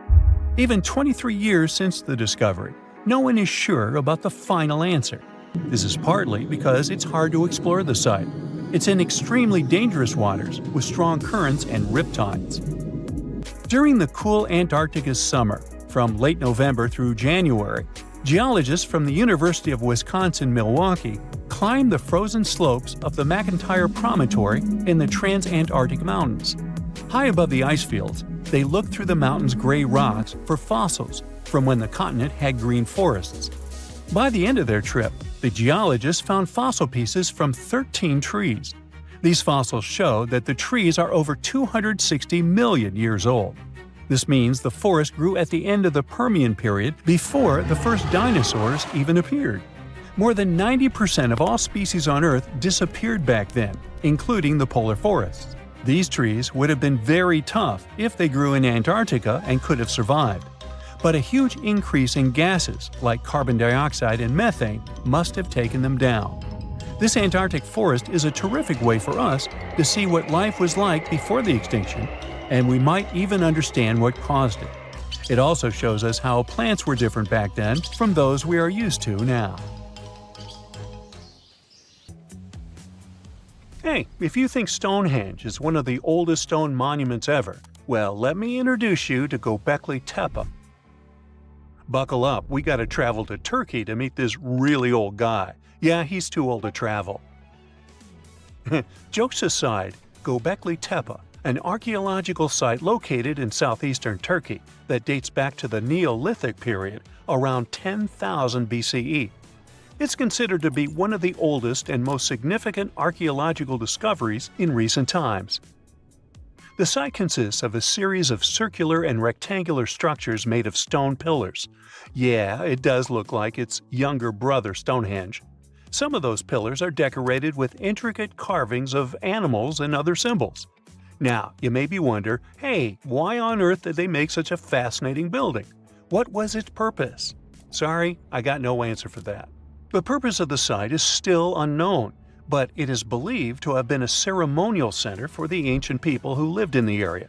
Even 23 years since the discovery, no one is sure about the final answer. This is partly because it's hard to explore the site. It's in extremely dangerous waters with strong currents and riptides. During the cool Antarctica's summer, from late November through January, geologists from the University of Wisconsin-Milwaukee climbed the frozen slopes of the McIntyre Promontory in the Transantarctic Mountains. High above the ice fields, they looked through the mountain's gray rocks for fossils from when the continent had green forests. By the end of their trip, the geologists found fossil pieces from 13 trees. These fossils show that the trees are over 260 million years old. This means the forest grew at the end of the Permian period before the first dinosaurs even appeared. More than 90% of all species on Earth disappeared back then, including the polar forests. These trees would have been very tough if they grew in Antarctica and could have survived. But a huge increase in gases, like carbon dioxide and methane, must have taken them down. This Antarctic forest is a terrific way for us to see what life was like before the extinction, and we might even understand what caused it. It also shows us how plants were different back then from those we are used to now. Hey, if you think Stonehenge is one of the oldest stone monuments ever, well, let me introduce you to Göbekli Tepe. Buckle up, we gotta travel to Turkey to meet this really old guy. Yeah, he's too old to travel. Jokes aside, Göbekli Tepe, an archaeological site located in southeastern Turkey that dates back to the Neolithic period, around 10,000 BCE. It's considered to be one of the oldest and most significant archaeological discoveries in recent times. The site consists of a series of circular and rectangular structures made of stone pillars. Yeah, it does look like its younger brother Stonehenge. Some of those pillars are decorated with intricate carvings of animals and other symbols. Now, you maybe wonder, hey, why on earth did they make such a fascinating building? What was its purpose? Sorry, I got no answer for that. The purpose of the site is still unknown, but it is believed to have been a ceremonial center for the ancient people who lived in the area.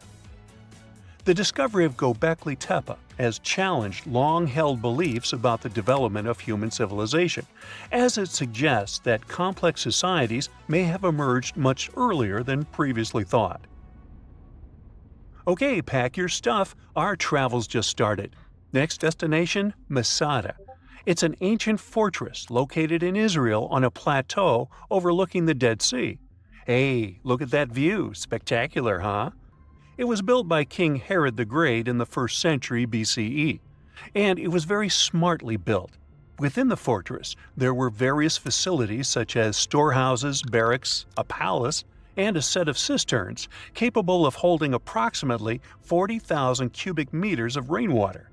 The discovery of Göbekli Tepe has challenged long-held beliefs about the development of human civilization, as it suggests that complex societies may have emerged much earlier than previously thought. Okay, pack your stuff. Our travel's just started. Next destination, Masada. It's an ancient fortress located in Israel on a plateau overlooking the Dead Sea. Hey, look at that view. Spectacular, huh? It was built by King Herod the Great in the 1st century BCE, and it was very smartly built. Within the fortress, there were various facilities such as storehouses, barracks, a palace, and a set of cisterns capable of holding approximately 40,000 cubic meters of rainwater.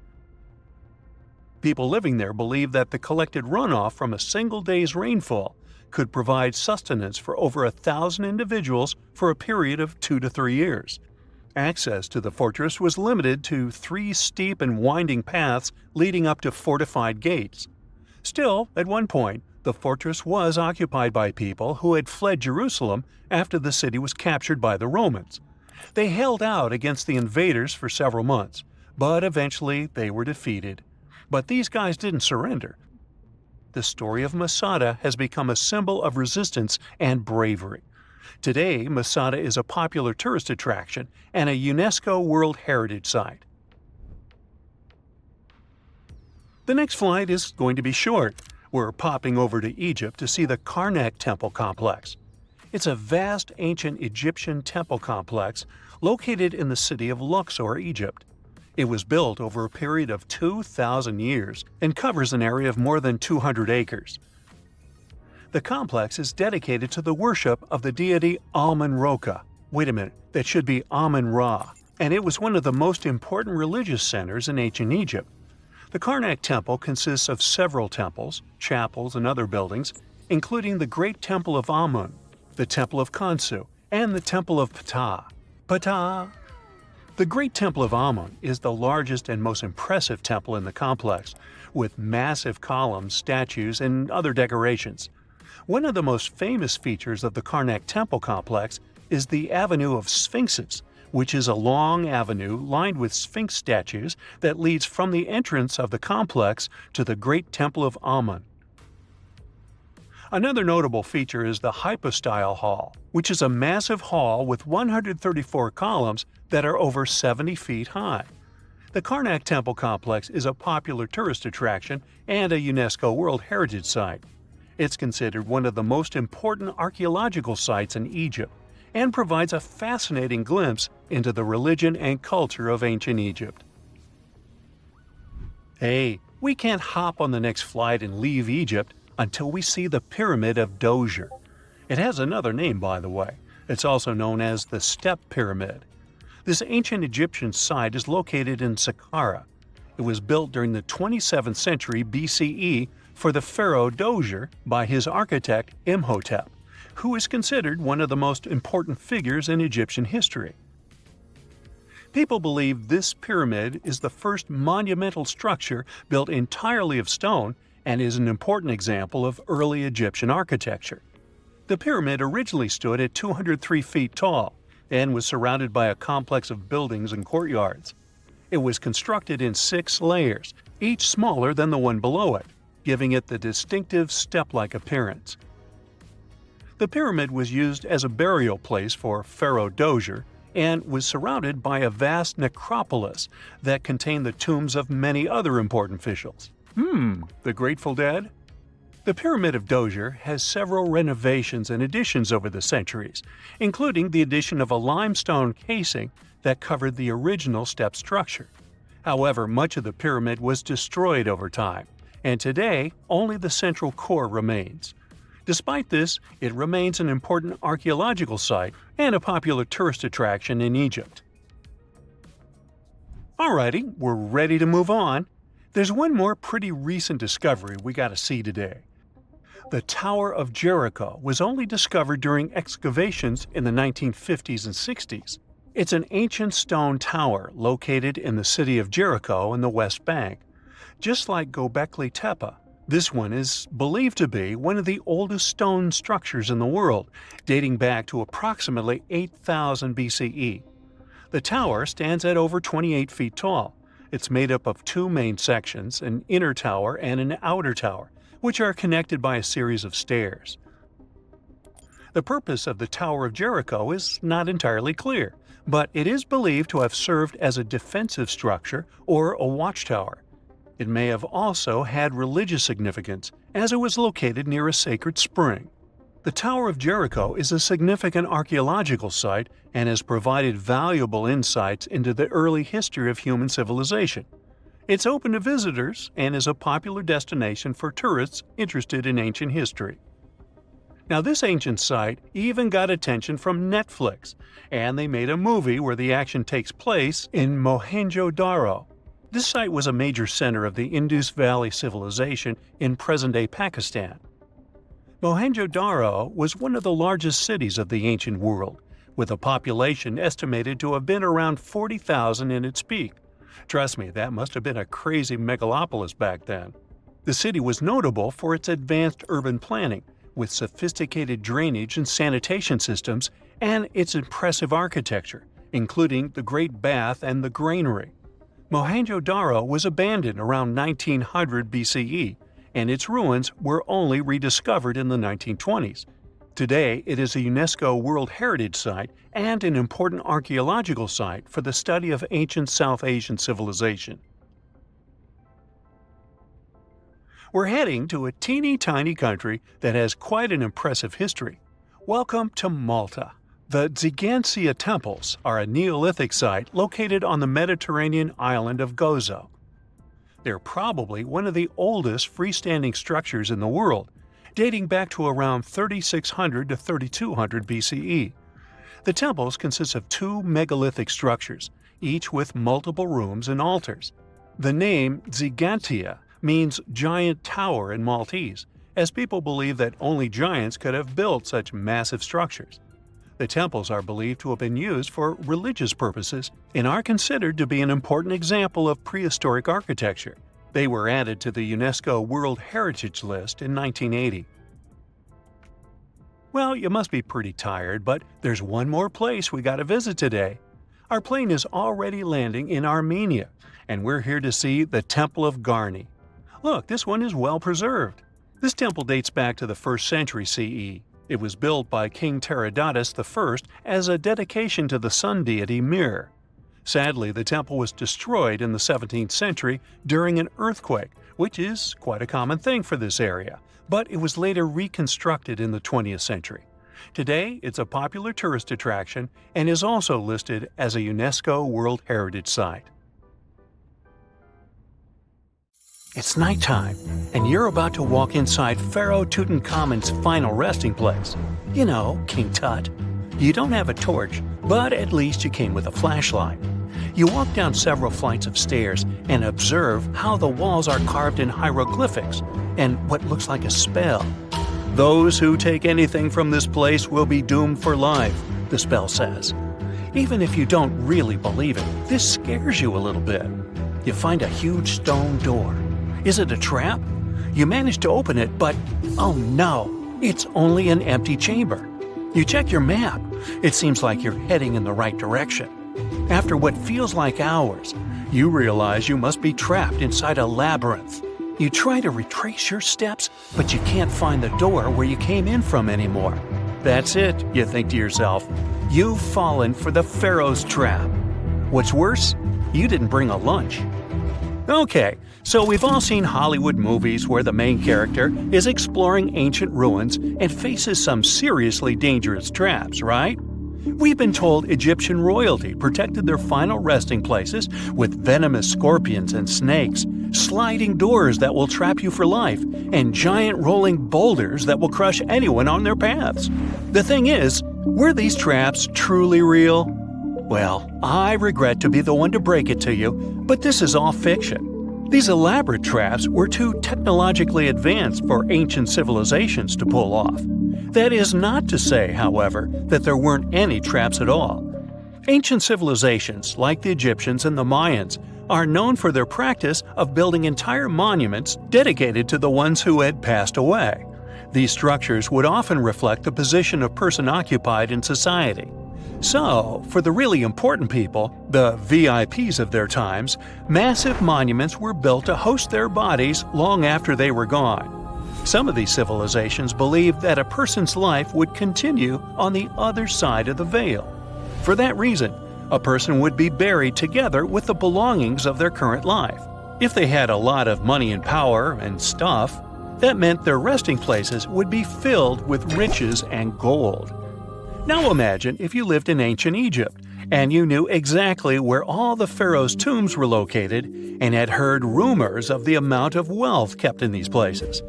People living there believed that the collected runoff from a single day's rainfall could provide sustenance for over 1,000 individuals for a period of 2 to 3 years. Access to the fortress was limited to 3 steep and winding paths leading up to fortified gates. Still, at one point, the fortress was occupied by people who had fled Jerusalem after the city was captured by the Romans. They held out against the invaders for several months, but eventually they were defeated. But these guys didn't surrender. The story of Masada has become a symbol of resistance and bravery. Today, Masada is a popular tourist attraction and a UNESCO World Heritage Site. The next flight is going to be short. We're popping over to Egypt to see the Karnak Temple Complex. It's a vast ancient Egyptian temple complex located in the city of Luxor, Egypt. It was built over a period of 2,000 years and covers an area of more than 200 acres. The complex is dedicated to the worship of the deity Amun-Ra. Wait a minute, that should be Amun-Ra, and it was one of the most important religious centers in ancient Egypt. The Karnak Temple consists of several temples, chapels, and other buildings, including the Great Temple of Amun, the Temple of Khonsu, and the Temple of Ptah. Ptah! The Great Temple of Amun is the largest and most impressive temple in the complex, with massive columns, statues, and other decorations. One of the most famous features of the Karnak Temple complex is the Avenue of Sphinxes, which is a long avenue lined with Sphinx statues that leads from the entrance of the complex to the Great Temple of Amun. Another notable feature is the Hypostyle Hall, which is a massive hall with 134 columns that are over 70 feet high. The Karnak Temple Complex is a popular tourist attraction and a UNESCO World Heritage Site. It's considered one of the most important archaeological sites in Egypt and provides a fascinating glimpse into the religion and culture of ancient Egypt. Hey, we can't hop on the next flight and leave Egypt until we see the Pyramid of Djoser. It has another name, by the way. It's also known as the Step Pyramid. This ancient Egyptian site is located in Sahara. It was built during the 27th century BCE for the pharaoh Djoser by his architect Imhotep, who is considered one of the most important figures in Egyptian history. People believe this pyramid is the first monumental structure built entirely of stone and is an important example of early Egyptian architecture. The pyramid originally stood at 203 feet tall and was surrounded by a complex of buildings and courtyards. It was constructed in 6 layers, each smaller than the one below it, giving it the distinctive step-like appearance. The pyramid was used as a burial place for Pharaoh Djoser and was surrounded by a vast necropolis that contained the tombs of many other important officials. The Grateful Dead? The Pyramid of Djoser has several renovations and additions over the centuries, including the addition of a limestone casing that covered the original step structure. However, much of the pyramid was destroyed over time, and today only the central core remains. Despite this, it remains an important archaeological site and a popular tourist attraction in Egypt. Alrighty, we're ready to move on. There's one more pretty recent discovery we gotta see today. The Tower of Jericho was only discovered during excavations in the 1950s and 60s. It's an ancient stone tower located in the city of Jericho in the West Bank. Just like Göbekli Tepe, this one is believed to be one of the oldest stone structures in the world, dating back to approximately 8000 BCE. The tower stands at over 28 feet tall. It's made up of 2 main sections, an inner tower and an outer tower, which are connected by a series of stairs. The purpose of the Tower of Jericho is not entirely clear, but it is believed to have served as a defensive structure or a watchtower. It may have also had religious significance, as it was located near a sacred spring. The Tower of Jericho is a significant archaeological site and has provided valuable insights into the early history of human civilization. It's open to visitors and is a popular destination for tourists interested in ancient history. Now, this ancient site even got attention from Netflix, and they made a movie where the action takes place in Mohenjo-daro. This site was a major center of the Indus Valley civilization in present-day Pakistan. Mohenjo-daro was one of the largest cities of the ancient world, with a population estimated to have been around 40,000 in its peak. Trust me, that must have been a crazy megalopolis back then. The city was notable for its advanced urban planning, with sophisticated drainage and sanitation systems, and its impressive architecture, including the Great Bath and the Granary. Mohenjo-daro was abandoned around 1900 BCE, and its ruins were only rediscovered in the 1920s. Today, it is a UNESCO World Heritage Site and an important archaeological site for the study of ancient South Asian civilization. We're heading to a teeny-tiny country that has quite an impressive history. Welcome to Malta. The Ggantija Temples are a Neolithic site located on the Mediterranean island of Gozo. They're probably one of the oldest freestanding structures in the world, dating back to around 3600 to 3200 BCE. The temples consist of two megalithic structures, each with multiple rooms and altars. The name Ggantija means giant tower in Maltese, as people believe that only giants could have built such massive structures. The temples are believed to have been used for religious purposes and are considered to be an important example of prehistoric architecture. They were added to the UNESCO World Heritage List in 1980. Well, you must be pretty tired, but there's one more place we gotta visit today. Our plane is already landing in Armenia, and we're here to see the Temple of Garni. Look, this one is well preserved. This temple dates back to the 1st century CE. It was built by King Tartessos I as a dedication to the sun deity Mir. Sadly, the temple was destroyed in the 17th century during an earthquake, which is quite a common thing for this area, but it was later reconstructed in the 20th century. Today, it's a popular tourist attraction and is also listed as a UNESCO World Heritage Site. It's nighttime, and you're about to walk inside Pharaoh Tutankhamun's final resting place. You know, King Tut. You don't have a torch, but at least you came with a flashlight. You walk down several flights of stairs and observe how the walls are carved in hieroglyphics and what looks like a spell. Those who take anything from this place will be doomed for life, the spell says. Even if you don't really believe it, this scares you a little bit. You find a huge stone door. Is it a trap? You manage to open it, but oh no, it's only an empty chamber. You check your map. It seems like you're heading in the right direction. After what feels like hours, you realize you must be trapped inside a labyrinth. You try to retrace your steps, but you can't find the door where you came in from anymore. That's it, you think to yourself. You've fallen for the Pharaoh's trap. What's worse, you didn't bring a lunch. Okay, so we've all seen Hollywood movies where the main character is exploring ancient ruins and faces some seriously dangerous traps, right? We've been told Egyptian royalty protected their final resting places with venomous scorpions and snakes, sliding doors that will trap you for life, and giant rolling boulders that will crush anyone on their paths. The thing is, were these traps truly real? Well, I regret to be the one to break it to you, but this is all fiction. These elaborate traps were too technologically advanced for ancient civilizations to pull off. That is not to say, however, that there weren't any traps at all. Ancient civilizations, like the Egyptians and the Mayans, are known for their practice of building entire monuments dedicated to the ones who had passed away. These structures would often reflect the position of person occupied in society. So, for the really important people, the VIPs of their times, massive monuments were built to host their bodies long after they were gone. Some of these civilizations believed that a person's life would continue on the other side of the veil. For that reason, A person would be buried together with the belongings of their current life. If they had a lot of money and power and stuff, that meant their resting places would be filled with riches and gold. Now imagine if you lived in ancient Egypt and you knew exactly where all the pharaohs' tombs were located and had heard rumors of the amount of wealth kept in these places.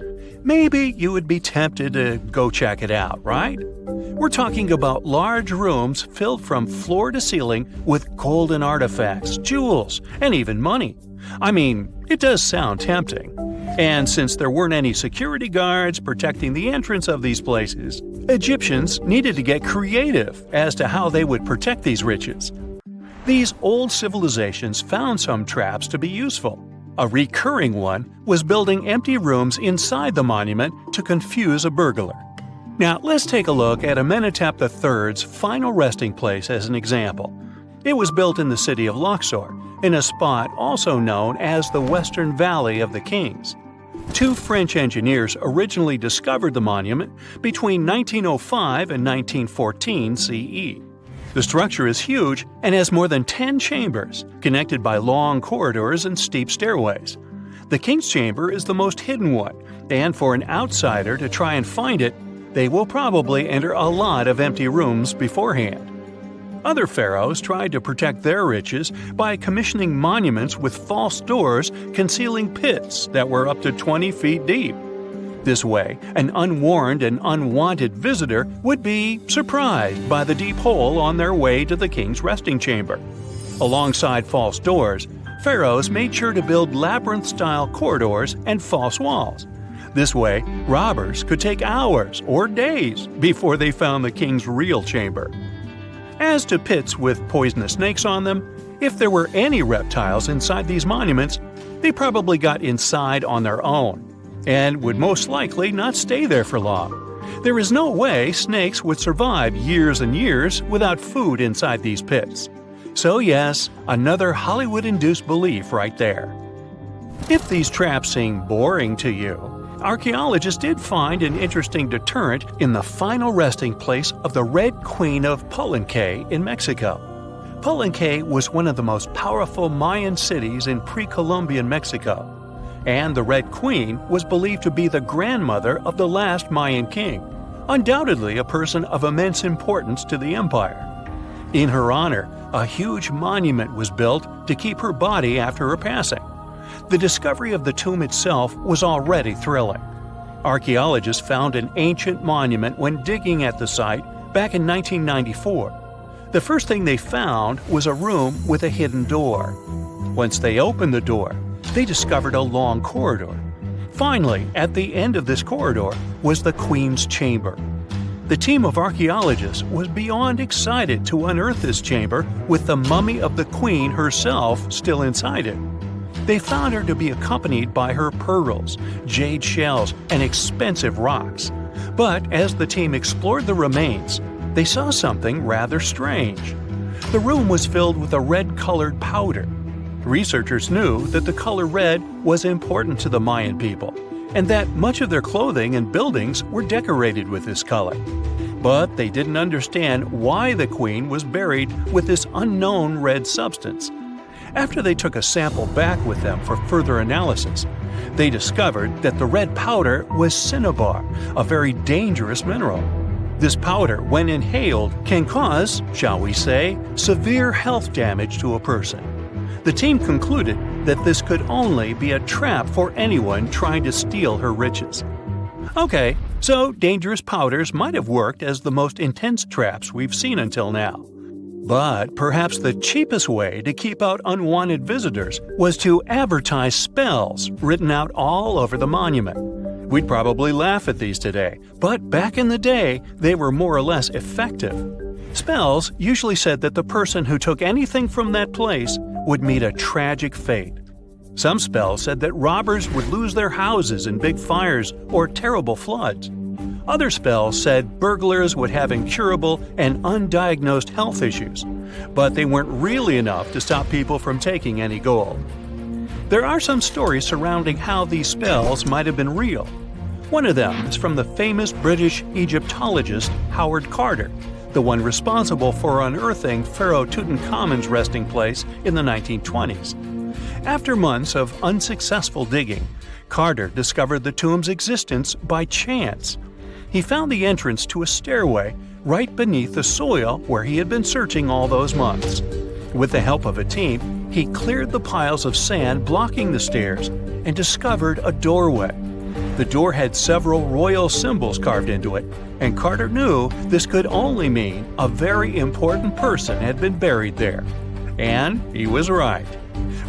Maybe you would be tempted to go check it out, right? We're talking about large rooms filled from floor to ceiling with golden artifacts, jewels, and even money. I mean, it does sound tempting. And since there weren't any security guards protecting the entrance of these places, Egyptians needed to get creative as to how they would protect these riches. These old civilizations found some traps to be useful. A recurring one was building empty rooms inside the monument to confuse a burglar. Now, let's take a look at Amenhotep III's final resting place as an example. It was built in the city of Luxor, in a spot also known as the Western Valley of the Kings. Two French engineers originally discovered the monument between 1905 and 1914 CE. The structure is huge and has more than 10 chambers, connected by long corridors and steep stairways. The King's Chamber is the most hidden one, and for an outsider to try and find it, they will probably enter a lot of empty rooms beforehand. Other pharaohs tried to protect their riches by commissioning monuments with false doors concealing pits that were up to 20 feet deep. This way, an unwarned and unwanted visitor would be surprised by the deep hole on their way to the king's resting chamber. Alongside false doors, pharaohs made sure to build labyrinth-style corridors and false walls. This way, robbers could take hours or days before they found the king's real chamber. As to pits with poisonous snakes on them, if there were any reptiles inside these monuments, they probably got inside on their own, and would most likely not stay there for long. There is no way snakes would survive years and years without food inside these pits. So yes, another Hollywood-induced belief right there. If these traps seem boring to you, archaeologists did find an interesting deterrent in the final resting place of the Red Queen of Palenque in Mexico. Palenque was one of the most powerful Mayan cities in pre-Columbian Mexico, and the Red Queen was believed to be the grandmother of the last Mayan king, undoubtedly a person of immense importance to the empire. In her honor, a huge monument was built to keep her body after her passing. The discovery of the tomb itself was already thrilling. Archaeologists found an ancient monument when digging at the site back in 1994. The first thing they found was a room with a hidden door. Once they opened the door, they discovered a long corridor. Finally, at the end of this corridor was the Queen's chamber. The team of archaeologists was beyond excited to unearth this chamber with the mummy of the Queen herself still inside it. They found her to be accompanied by her pearls, jade shells, and expensive rocks. But as the team explored the remains, they saw something rather strange. The room was filled with a red-colored powder. Researchers knew that the color red was important to the Mayan people, and that much of their clothing and buildings were decorated with this color. But they didn't understand why the queen was buried with this unknown red substance. After they took a sample back with them for further analysis, they discovered that the red powder was cinnabar, a very dangerous mineral. This powder, when inhaled, can cause, shall we say, severe health damage to a person. The team concluded that this could only be a trap for anyone trying to steal her riches. Okay, so dangerous powders might have worked as the most intense traps we've seen until now. But perhaps the cheapest way to keep out unwanted visitors was to advertise spells written out all over the monument. We'd probably laugh at these today, but back in the day, they were more or less effective. Spells usually said that the person who took anything from that place would meet a tragic fate. Some spells said that robbers would lose their houses in big fires or terrible floods. Other spells said burglars would have incurable and undiagnosed health issues, but they weren't really enough to stop people from taking any gold. There are some stories surrounding how these spells might have been real. One of them is from the famous British Egyptologist Howard Carter, the one responsible for unearthing Pharaoh Tutankhamun's resting place in the 1920s. After months of unsuccessful digging, Carter discovered the tomb's existence by chance. He found the entrance to a stairway right beneath the soil where he had been searching all those months. With the help of a team, he cleared the piles of sand blocking the stairs and discovered a doorway. The door had several royal symbols carved into it, and Carter knew this could only mean a very important person had been buried there. And he was right.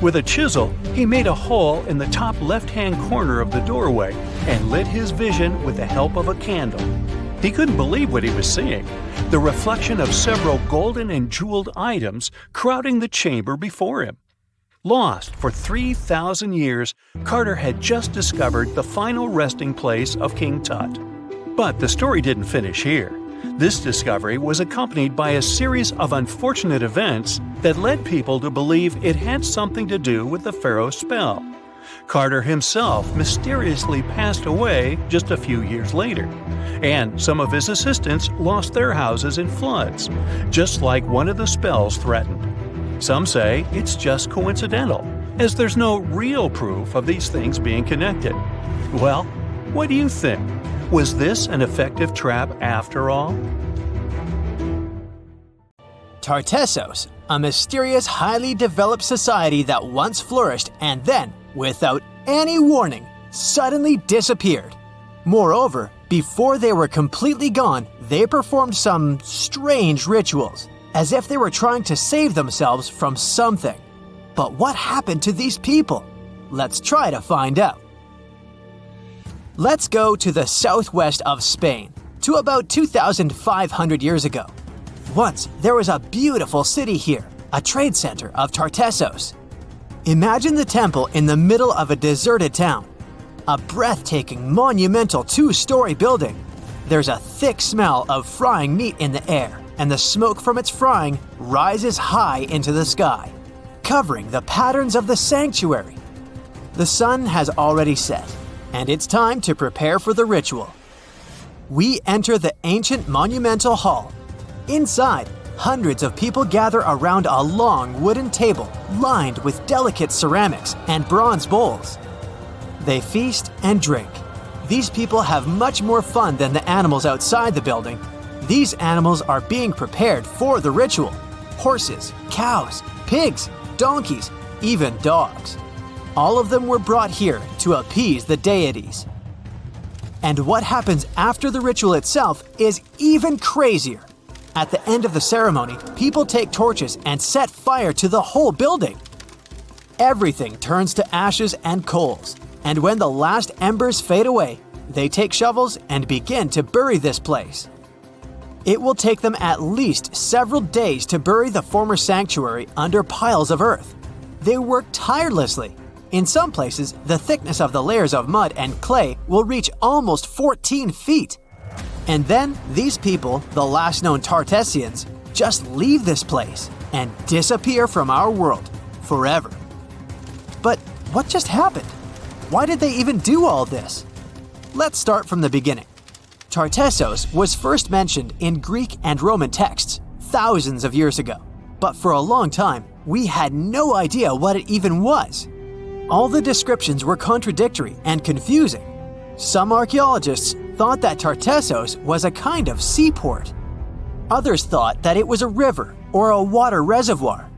With a chisel, he made a hole in the top left-hand corner of the doorway and lit his vision with the help of a candle. He couldn't believe what he was seeing, the reflection of several golden and jeweled items crowding the chamber before him. Lost for 3,000 years, Carter had just discovered the final resting place of King Tut. But the story didn't finish here. This discovery was accompanied by a series of unfortunate events that led people to believe it had something to do with the Pharaoh spell. Carter himself mysteriously passed away just a few years later, and some of his assistants lost their houses in floods, just like one of the spells threatened. Some say it's just coincidental, as there's no real proof of these things being connected. Well, what do you think? Was this an effective trap after all? Tartessos, a mysterious, highly developed society that once flourished and then, without any warning, suddenly disappeared. Moreover, before they were completely gone, they performed some strange rituals, as if they were trying to save themselves from something. But what happened to these people? Let's try to find out. Let's go to the southwest of Spain, to about 2,500 years ago. Once, there was a beautiful city here, a trade center of Tartessos. Imagine the temple in the middle of a deserted town. A breathtaking, monumental two-story building. There's a thick smell of frying meat in the air, and the smoke from its frying rises high into the sky, covering the patterns of the sanctuary. The sun has already set, and it's time to prepare for the ritual. We enter the ancient monumental hall. Inside, hundreds of people gather around a long wooden table lined with delicate ceramics and bronze bowls. They feast and drink. These people have much more fun than the animals outside the building. These animals are being prepared for the ritual. Horses, cows, pigs, donkeys, even dogs. All of them were brought here to appease the deities. And what happens after the ritual itself is even crazier. At the end of the ceremony, people take torches and set fire to the whole building. Everything turns to ashes and coals, and when the last embers fade away, they take shovels and begin to bury this place. It will take them at least several days to bury the former sanctuary under piles of earth. They work tirelessly. In some places, the thickness of the layers of mud and clay will reach almost 14 feet. And then, these people, the last known Tartessians, just leave this place and disappear from our world forever. But what just happened? Why did they even do all this? Let's start from the beginning. Tartessos was first mentioned in Greek and Roman texts thousands of years ago, but for a long time, we had no idea what it even was. All the descriptions were contradictory and confusing. Some archaeologists thought that Tartessos was a kind of seaport. Others thought that it was a river or a water reservoir.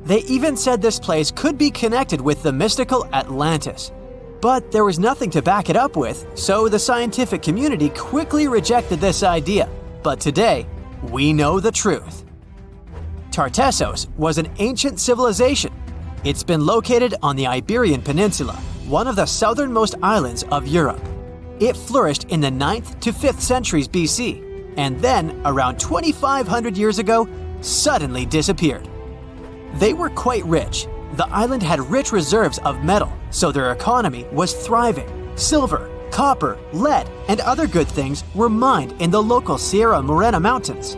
They even said this place could be connected with the mystical Atlantis. But there was nothing to back it up with, so the scientific community quickly rejected this idea. But today, we know the truth. Tartessos was an ancient civilization. It's been located on the Iberian Peninsula, one of the southernmost islands of Europe. It flourished in the 9th to 5th centuries BC, and then, around 2,500 years ago, suddenly disappeared. They were quite rich. The island had rich reserves of metal, so their economy was thriving. Silver, copper, lead, and other good things were mined in the local Sierra Morena Mountains.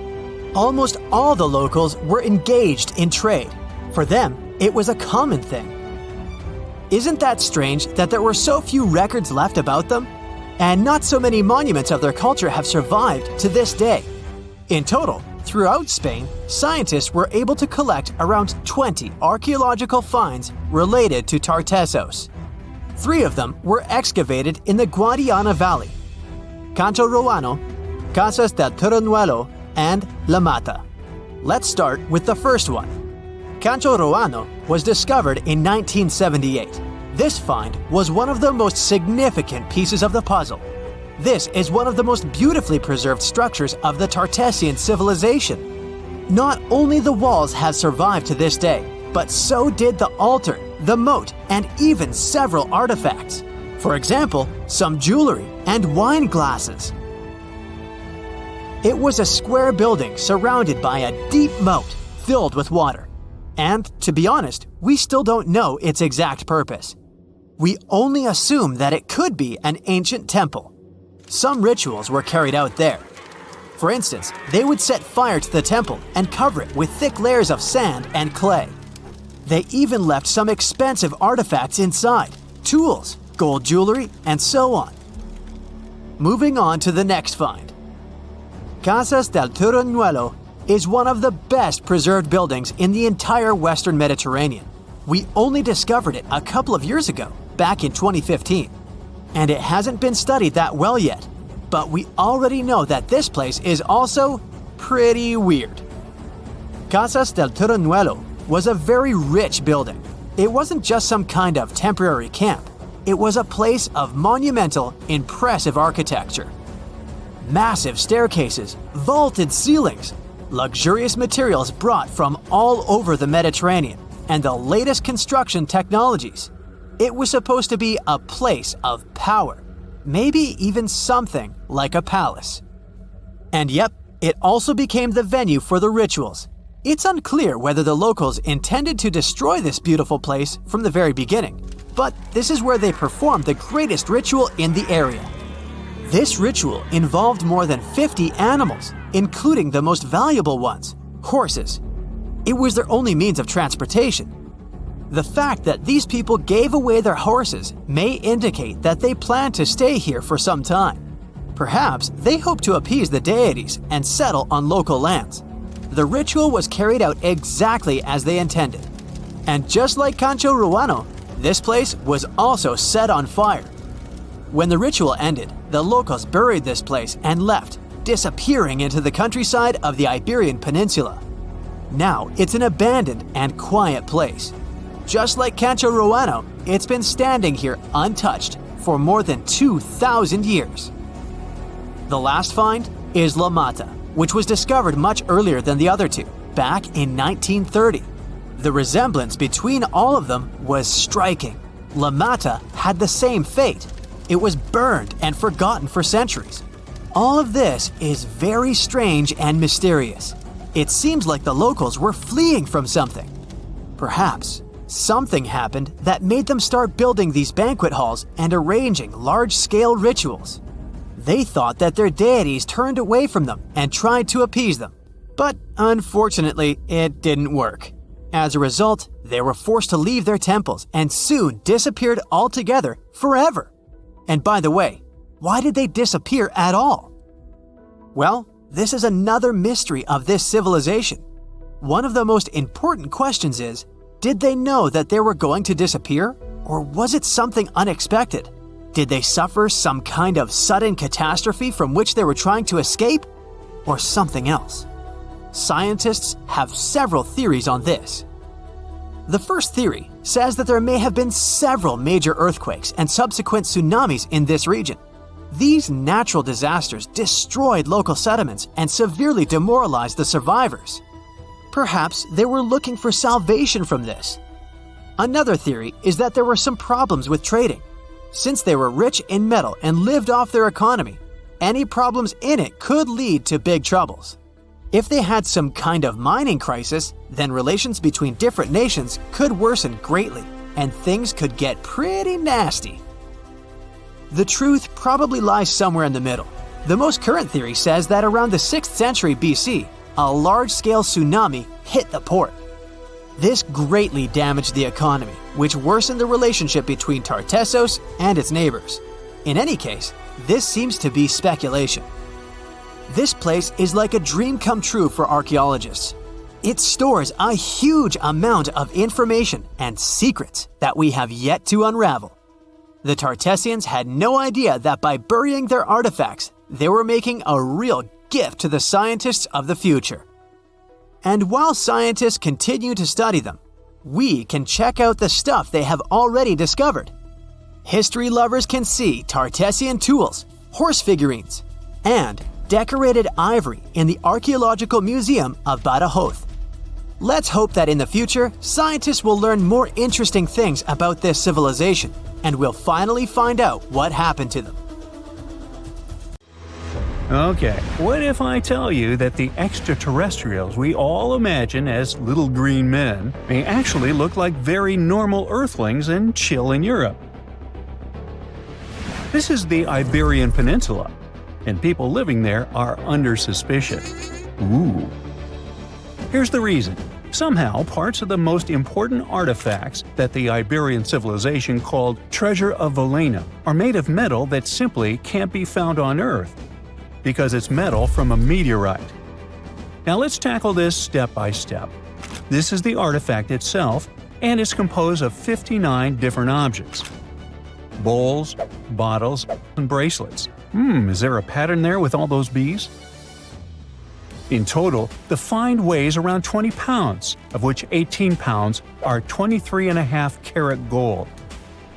Almost all the locals were engaged in trade. For them, it was a common thing. Isn't that strange that there were so few records left about them? And not so many monuments of their culture have survived to this day. In total, Throughout Spain, scientists were able to collect around 20 archaeological finds related to Tartessos. 3 of them were excavated in the Guadiana Valley: Canto Roano, Casas del Turnuelo, and La Mata. Let's start with the first one. Canto Roano was discovered in 1978. This find was one of the most significant pieces of the puzzle. This is one of the most beautifully preserved structures of the Tartessian civilization. Not only the walls have survived to this day, but so did the altar, the moat, and even several artifacts. For example, some jewelry and wine glasses. It was a square building surrounded by a deep moat filled with water. And, to be honest, we still don't know its exact purpose. We only assume that it could be an ancient temple. Some rituals were carried out there. For instance, they would set fire to the temple and cover it with thick layers of sand and clay. They even left some expensive artifacts inside: tools, gold jewelry, and so on. Moving on to the next find. Casas del Turnuelo is one of the best preserved buildings in the entire Western Mediterranean. We only discovered it a couple of years ago, back in 2015. And it hasn't been studied that well yet, but we already know that this place is also pretty weird. Casas del Turnuelo was a very rich building. It wasn't just some kind of temporary camp. It was a place of monumental, impressive architecture. Massive staircases, vaulted ceilings, luxurious materials brought from all over the Mediterranean, and the latest construction technologies. It was supposed to be a place of power, maybe even something like a palace. And yep, it also became the venue for the rituals. It's unclear whether the locals intended to destroy this beautiful place from the very beginning, but this is where they performed the greatest ritual in the area. This ritual involved more than 50 animals, including the most valuable ones, horses. It was their only means of transportation. The fact that these people gave away their horses may indicate that they planned to stay here for some time. Perhaps they hoped to appease the deities and settle on local lands. The ritual was carried out exactly as they intended. And just like Canto Roano, this place was also set on fire. When the ritual ended, the locals buried this place and left, disappearing into the countryside of the Iberian Peninsula. Now it's an abandoned and quiet place. Just like Canto Roano, it's been standing here untouched for more than 2,000 years. The last find is La Mata, which was discovered much earlier than the other two, back in 1930. The resemblance between all of them was striking. La Mata had the same fate. It was burned and forgotten for centuries. All of this is very strange and mysterious. It seems like the locals were fleeing from something. Perhaps something happened that made them start building these banquet halls and arranging large-scale rituals. They thought that their deities turned away from them and tried to appease them. But unfortunately, it didn't work. As a result, they were forced to leave their temples and soon disappeared altogether forever. And by the way, why did they disappear at all? Well, this is another mystery of this civilization. One of the most important questions is, did they know that they were going to disappear? Or was it something unexpected? Did they suffer some kind of sudden catastrophe from which they were trying to escape? Or something else? Scientists have several theories on this. The first theory says that there may have been several major earthquakes and subsequent tsunamis in this region. These natural disasters destroyed local settlements and severely demoralized the survivors. Perhaps they were looking for salvation from this. Another theory is that there were some problems with trading. Since they were rich in metal and lived off their economy, any problems in it could lead to big troubles. If they had some kind of mining crisis, then relations between different nations could worsen greatly, and things could get pretty nasty. The truth probably lies somewhere in the middle. The most current theory says that around the 6th century BC, a large-scale tsunami hit the port. This greatly damaged the economy, which worsened the relationship between Tartessos and its neighbors. In any case, this seems to be speculation. This place is like a dream come true for archaeologists. It stores a huge amount of information and secrets that we have yet to unravel. The Tartessians had no idea that by burying their artifacts, they were making a real gift to the scientists of the future. And while scientists continue to study them, we can check out the stuff they have already discovered. History lovers can see Tartessian tools, horse figurines, and decorated ivory in the Archaeological Museum of Badajoz. Let's hope that in the future, scientists will learn more interesting things about this civilization, and we'll finally find out what happened to them. Okay, what if I tell you that the extraterrestrials we all imagine as little green men may actually look like very normal Earthlings and chill in Europe? This is the Iberian Peninsula, and people living there are under suspicion. Ooh. Here's the reason. Somehow, parts of the most important artifacts that the Iberian civilization called Treasure of Valena are made of metal that simply can't be found on Earth, because it's metal from a meteorite. Now let's tackle this step by step. This is the artifact itself, and it's composed of 59 different objects. Bowls, bottles, and bracelets. Is there a pattern there with all those bees? In total, the find weighs around 20 pounds, of which 18 pounds are 23.5 karat gold.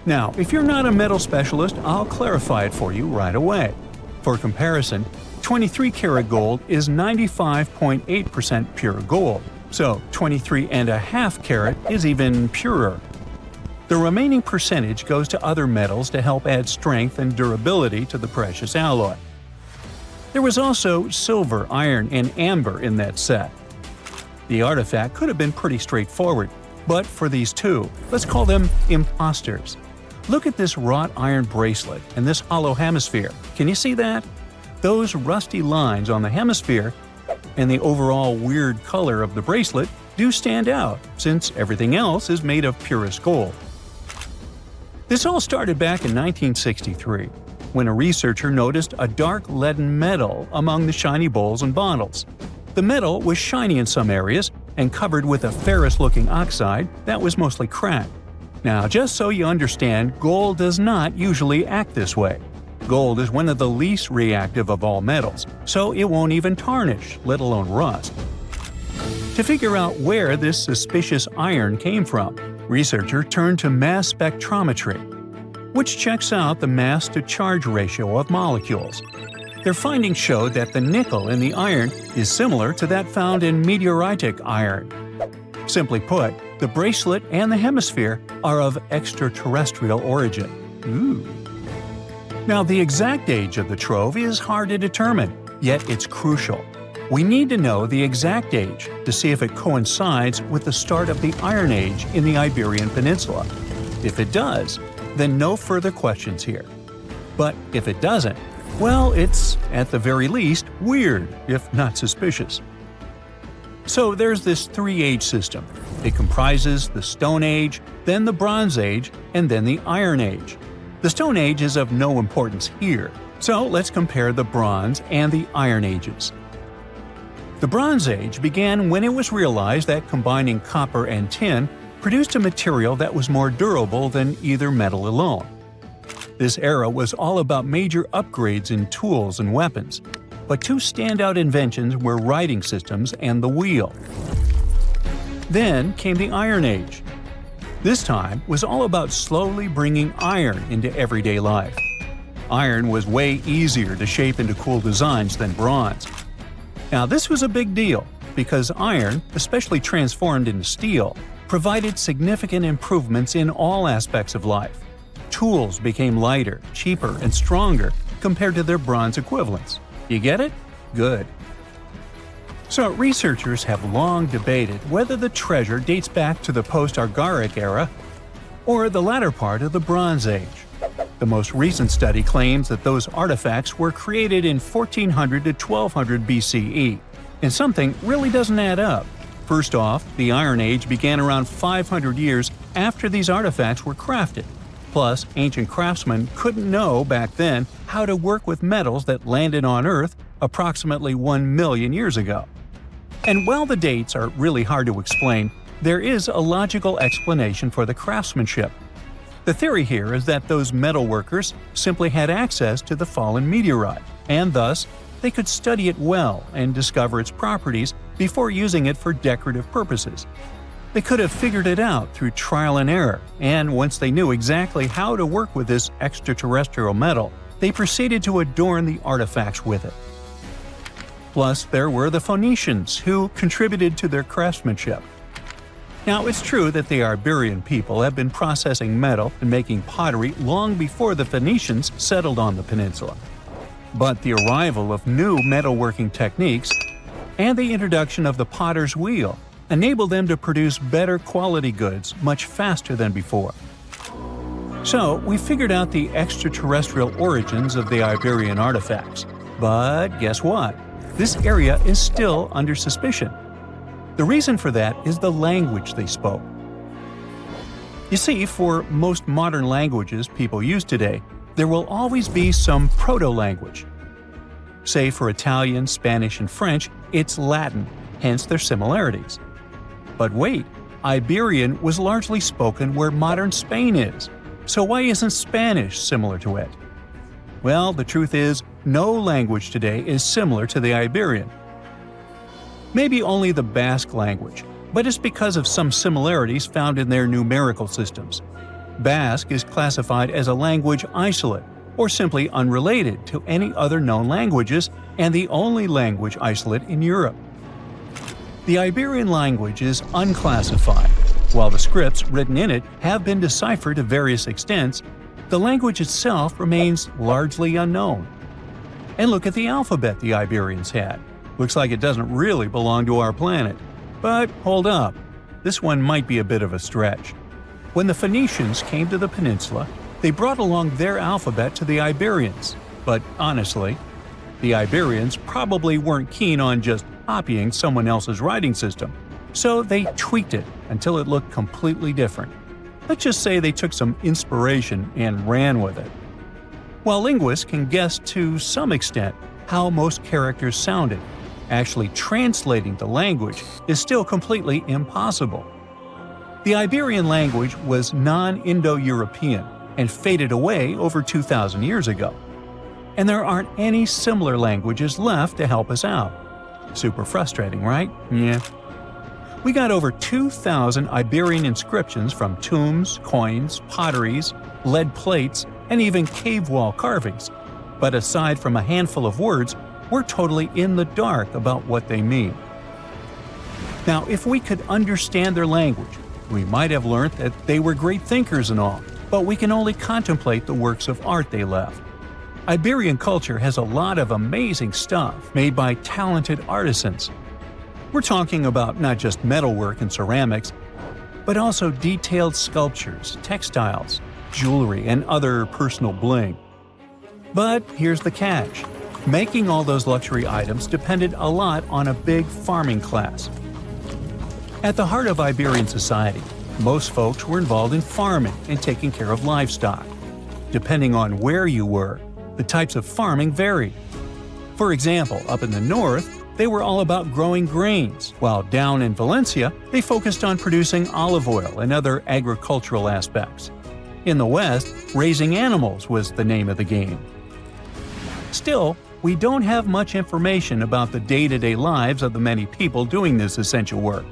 Now, if you're not a metal specialist, I'll clarify it for you right away. For comparison, 23 karat gold is 95.8% pure gold, so 23.5 karat is even purer. The remaining percentage goes to other metals to help add strength and durability to the precious alloy. There was also silver, iron, and amber in that set. The artifact could have been pretty straightforward, but for these two, let's call them imposters. Look at this wrought iron bracelet and this hollow hemisphere. Can you see that? Those rusty lines on the hemisphere and the overall weird color of the bracelet do stand out, since everything else is made of purest gold. This all started back in 1963, when a researcher noticed a dark leaden metal among the shiny bowls and bottles. The metal was shiny in some areas and covered with a ferrous-looking oxide that was mostly cracked. Now, just so you understand, gold does not usually act this way. Gold is one of the least reactive of all metals, so it won't even tarnish, let alone rust. To figure out where this suspicious iron came from, researchers turned to mass spectrometry, which checks out the mass-to-charge ratio of molecules. Their findings showed that the nickel in the iron is similar to that found in meteoritic iron. Simply put, the bracelet and the hemisphere are of extraterrestrial origin. Ooh. Now, the exact age of the trove is hard to determine, yet it's crucial. We need to know the exact age to see if it coincides with the start of the Iron Age in the Iberian Peninsula. If it does, then no further questions here. But if it doesn't, well, it's, at the very least, weird, if not suspicious. So there's this three-age system. It comprises the Stone Age, then the Bronze Age, and then the Iron Age. The Stone Age is of no importance here, so let's compare the Bronze and the Iron Ages. The Bronze Age began when it was realized that combining copper and tin produced a material that was more durable than either metal alone. This era was all about major upgrades in tools and weapons, but two standout inventions were writing systems and the wheel. Then came the Iron Age. This time was all about slowly bringing iron into everyday life. Iron was way easier to shape into cool designs than bronze. Now, this was a big deal because iron, especially transformed into steel, provided significant improvements in all aspects of life. Tools became lighter, cheaper, and stronger compared to their bronze equivalents. You get it? Good. So, researchers have long debated whether the treasure dates back to the post-Argaric era or the latter part of the Bronze Age. The most recent study claims that those artifacts were created in 1400 to 1200 BCE, and something really doesn't add up. First off, the Iron Age began around 500 years after these artifacts were crafted. Plus, ancient craftsmen couldn't know back then how to work with metals that landed on Earth approximately 1 million years ago. And while the dates are really hard to explain, there is a logical explanation for the craftsmanship. The theory here is that those metal workers simply had access to the fallen meteorite, and thus, they could study it well and discover its properties before using it for decorative purposes. They could have figured it out through trial and error, and once they knew exactly how to work with this extraterrestrial metal, they proceeded to adorn the artifacts with it. Plus, there were the Phoenicians, who contributed to their craftsmanship. Now, it's true that the Iberian people have been processing metal and making pottery long before the Phoenicians settled on the peninsula. But the arrival of new metalworking techniques and the introduction of the potter's wheel enabled them to produce better quality goods much faster than before. So, we figured out the extraterrestrial origins of the Iberian artifacts. But guess what? This area is still under suspicion. The reason for that is the language they spoke. You see, for most modern languages people use today, there will always be some proto-language. Say for Italian, Spanish, and French, it's Latin, hence their similarities. But wait, Iberian was largely spoken where modern Spain is, so why isn't Spanish similar to it? Well, the truth is, no language today is similar to the Iberian. Maybe only the Basque language, but it's because of some similarities found in their numerical systems. Basque is classified as a language isolate, or simply unrelated to any other known languages, and the only language isolate in Europe. The Iberian language is unclassified. While the scripts written in it have been deciphered to various extents, the language itself remains largely unknown. And look at the alphabet the Iberians had. Looks like it doesn't really belong to our planet. But hold up, this one might be a bit of a stretch. When the Phoenicians came to the peninsula, they brought along their alphabet to the Iberians. But honestly, the Iberians probably weren't keen on just copying someone else's writing system, so they tweaked it until it looked completely different. Let's just say they took some inspiration and ran with it. While linguists can guess to some extent how most characters sounded, actually translating the language is still completely impossible. The Iberian language was non-Indo-European and faded away over 2,000 years ago. And there aren't any similar languages left to help us out. Super frustrating, right? Yeah. We got over 2,000 Iberian inscriptions from tombs, coins, potteries, lead plates, and even cave wall carvings. But aside from a handful of words, we're totally in the dark about what they mean. Now, if we could understand their language, we might have learned that they were great thinkers and all, but we can only contemplate the works of art they left. Iberian culture has a lot of amazing stuff made by talented artisans. We're talking about not just metalwork and ceramics, but also detailed sculptures, textiles, jewelry, and other personal bling. But here's the catch. Making all those luxury items depended a lot on a big farming class. At the heart of Iberian society, most folks were involved in farming and taking care of livestock. Depending on where you were, the types of farming varied. For example, up in the north, they were all about growing grains, while down in Valencia, they focused on producing olive oil and other agricultural aspects. In the west, raising animals was the name of the game. Still, we don't have much information about the day-to-day lives of the many people doing this essential work.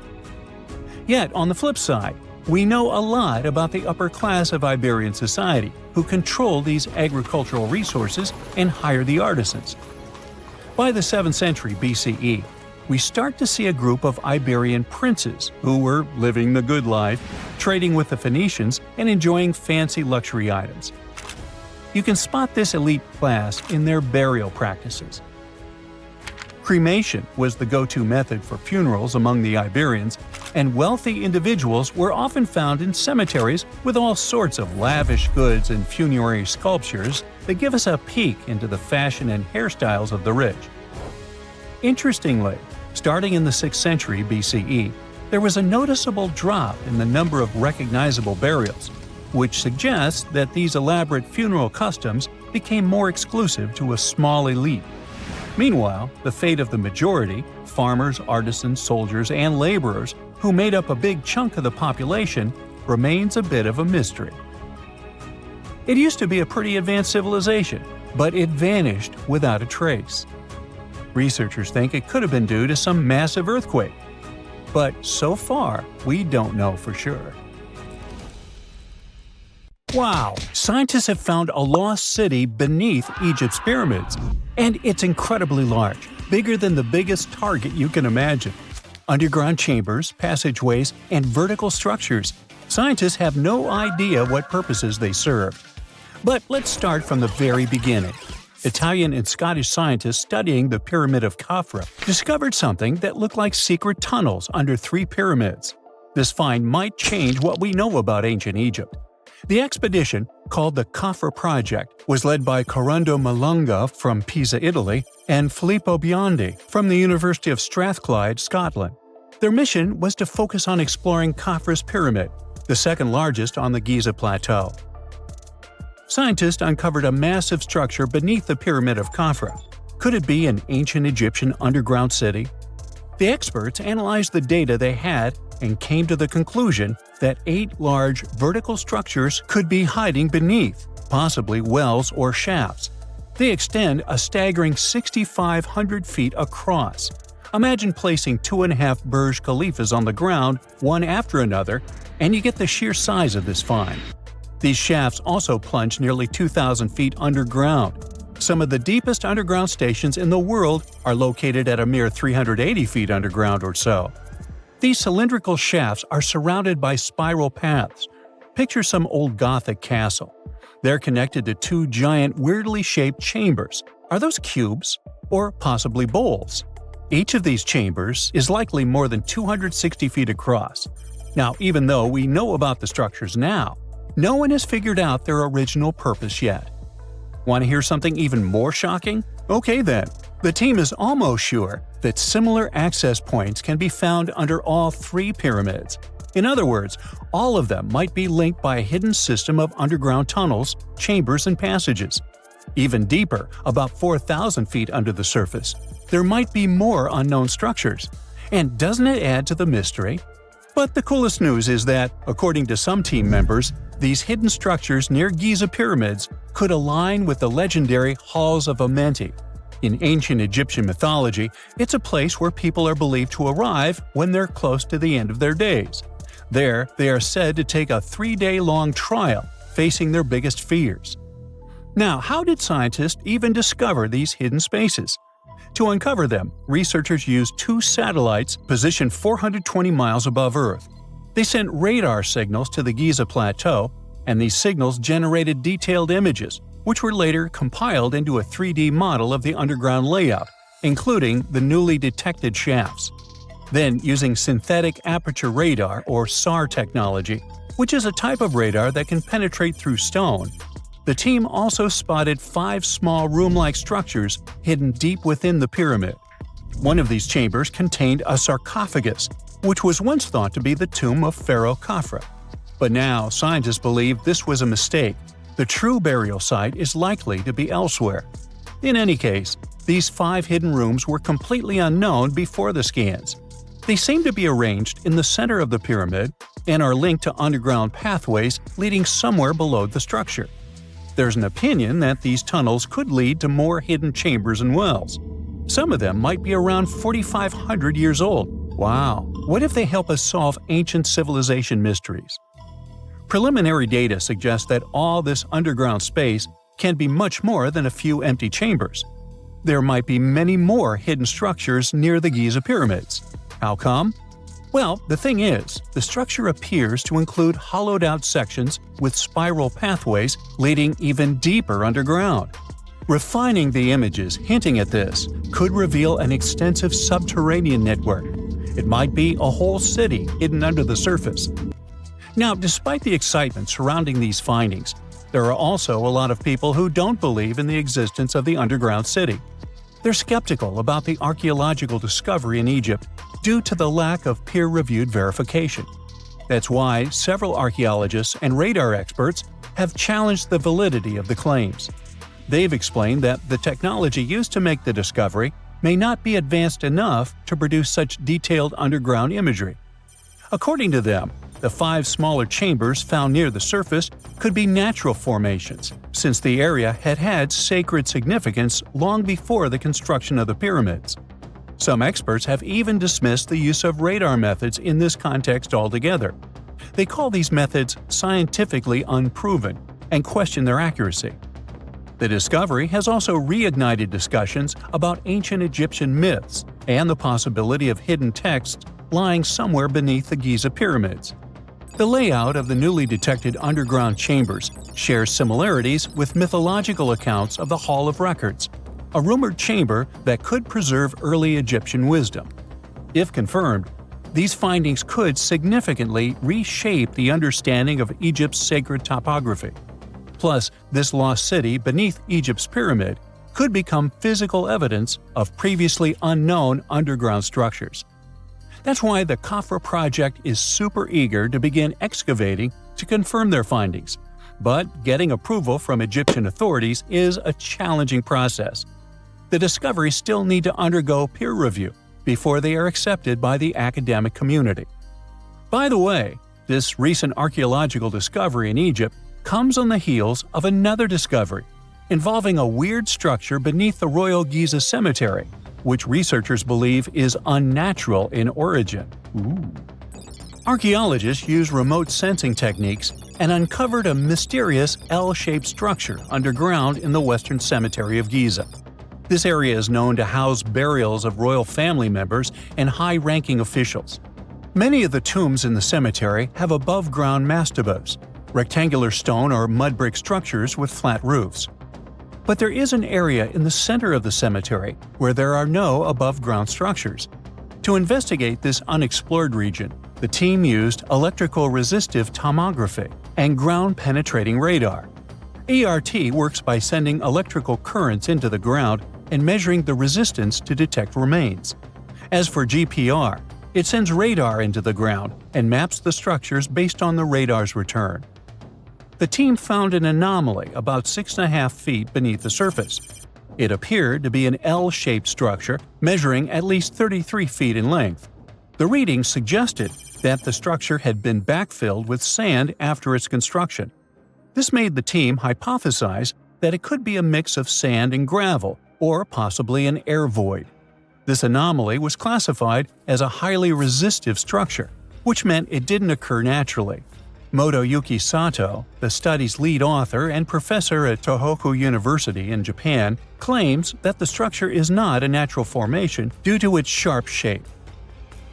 Yet, on the flip side, we know a lot about the upper class of Iberian society, who control these agricultural resources and hire the artisans. By the 7th century BCE, we start to see a group of Iberian princes who were living the good life, trading with the Phoenicians and enjoying fancy luxury items. You can spot this elite class in their burial practices. Cremation was the go-to method for funerals among the Iberians, and wealthy individuals were often found in cemeteries with all sorts of lavish goods and funerary sculptures that give us a peek into the fashion and hairstyles of the rich. Interestingly, starting in the 6th century BCE, there was a noticeable drop in the number of recognizable burials, which suggests that these elaborate funeral customs became more exclusive to a small elite. Meanwhile, the fate of the majority, farmers, artisans, soldiers, and laborers, who made up a big chunk of the population, remains a bit of a mystery. It used to be a pretty advanced civilization, but it vanished without a trace. Researchers think it could have been due to some massive earthquake, but so far, we don't know for sure. Wow! Scientists have found a lost city beneath Egypt's pyramids, and it's incredibly large, bigger than the biggest target you can imagine. Underground chambers, passageways, and vertical structures. Scientists have no idea what purposes they serve. But let's start from the very beginning. Italian and Scottish scientists studying the Pyramid of Khafra discovered something that looked like secret tunnels under 3 pyramids. This find might change what we know about ancient Egypt. The expedition, called the Khafra Project, was led by Corrado Malunga from Pisa, Italy, and Filippo Biondi from the University of Strathclyde, Scotland. Their mission was to focus on exploring Khafra's pyramid, the second largest on the Giza Plateau. Scientists uncovered a massive structure beneath the Pyramid of Khafra. Could it be an ancient Egyptian underground city? The experts analyzed the data they had and came to the conclusion that 8 large vertical structures could be hiding beneath, possibly wells or shafts. They extend a staggering 6,500 feet across. Imagine placing 2.5 Burj Khalifas on the ground, one after another, and you get the sheer size of this find. These shafts also plunge nearly 2,000 feet underground. Some of the deepest underground stations in the world are located at a mere 380 feet underground or so. These cylindrical shafts are surrounded by spiral paths. Picture some old Gothic castle. They're connected to 2 giant, weirdly shaped chambers. Are those cubes? Or possibly bowls? Each of these chambers is likely more than 260 feet across. Now, even though we know about the structures now, no one has figured out their original purpose yet. Want to hear something even more shocking? Okay then. The team is almost sure that similar access points can be found under all 3 pyramids. In other words, all of them might be linked by a hidden system of underground tunnels, chambers, and passages. Even deeper, about 4,000 feet under the surface, there might be more unknown structures. And doesn't it add to the mystery? But the coolest news is that, according to some team members, these hidden structures near Giza pyramids could align with the legendary Halls of Amenti. In ancient Egyptian mythology, it's a place where people are believed to arrive when they're close to the end of their days. There, they are said to take a 3-day-long trial, facing their biggest fears. Now, how did scientists even discover these hidden spaces? To uncover them, researchers used 2 satellites positioned 420 miles above Earth. They sent radar signals to the Giza Plateau, and these signals generated detailed images, which were later compiled into a 3D model of the underground layout, including the newly detected shafts. Then, using synthetic aperture radar or SAR technology, which is a type of radar that can penetrate through stone, the team also spotted 5 small room-like structures hidden deep within the pyramid. One of these chambers contained a sarcophagus, which was once thought to be the tomb of Pharaoh Khafra. But now, scientists believe this was a mistake. The true burial site is likely to be elsewhere. In any case, these 5 hidden rooms were completely unknown before the scans. They seem to be arranged in the center of the pyramid and are linked to underground pathways leading somewhere below the structure. There's an opinion that these tunnels could lead to more hidden chambers and wells. Some of them might be around 4,500 years old. Wow! What if they help us solve ancient civilization mysteries? Preliminary data suggests that all this underground space can be much more than a few empty chambers. There might be many more hidden structures near the Giza pyramids. How come? Well, the thing is, the structure appears to include hollowed-out sections with spiral pathways leading even deeper underground. Refining the images hinting at this could reveal an extensive subterranean network. It might be a whole city hidden under the surface. Now, despite the excitement surrounding these findings, there are also a lot of people who don't believe in the existence of the underground city. They're skeptical about the archaeological discovery in Egypt due to the lack of peer-reviewed verification. That's why several archaeologists and radar experts have challenged the validity of the claims. They've explained that the technology used to make the discovery may not be advanced enough to produce such detailed underground imagery. According to them, the 5 smaller chambers found near the surface could be natural formations, since the area had had sacred significance long before the construction of the pyramids. Some experts have even dismissed the use of radar methods in this context altogether. They call these methods scientifically unproven and question their accuracy. The discovery has also reignited discussions about ancient Egyptian myths and the possibility of hidden texts lying somewhere beneath the Giza pyramids. The layout of the newly detected underground chambers shares similarities with mythological accounts of the Hall of Records, a rumored chamber that could preserve early Egyptian wisdom. If confirmed, these findings could significantly reshape the understanding of Egypt's sacred topography. Plus, this lost city beneath Egypt's pyramid could become physical evidence of previously unknown underground structures. That's why the Khafra project is super eager to begin excavating to confirm their findings. But getting approval from Egyptian authorities is a challenging process. The discoveries still need to undergo peer review before they are accepted by the academic community. By the way, this recent archaeological discovery in Egypt comes on the heels of another discovery involving a weird structure beneath the Royal Giza Cemetery, which researchers believe is unnatural in origin. Archaeologists used remote sensing techniques and uncovered a mysterious L-shaped structure underground in the Western Cemetery of Giza. This area is known to house burials of royal family members and high-ranking officials. Many of the tombs in the cemetery have above-ground mastabas, rectangular stone or mud brick structures with flat roofs. But there is an area in the center of the cemetery where there are no above-ground structures. To investigate this unexplored region, the team used electrical resistive tomography and ground-penetrating radar. ERT works by sending electrical currents into the ground and measuring the resistance to detect remains. As for GPR, it sends radar into the ground and maps the structures based on the radar's return. The team found an anomaly about 6.5 feet beneath the surface. It appeared to be an L-shaped structure measuring at least 33 feet in length. The readings suggested that the structure had been backfilled with sand after its construction. This made the team hypothesize that it could be a mix of sand and gravel, or possibly an air void. This anomaly was classified as a highly resistive structure, which meant it didn't occur naturally. Motoyuki Sato, the study's lead author and professor at Tohoku University in Japan, claims that the structure is not a natural formation due to its sharp shape.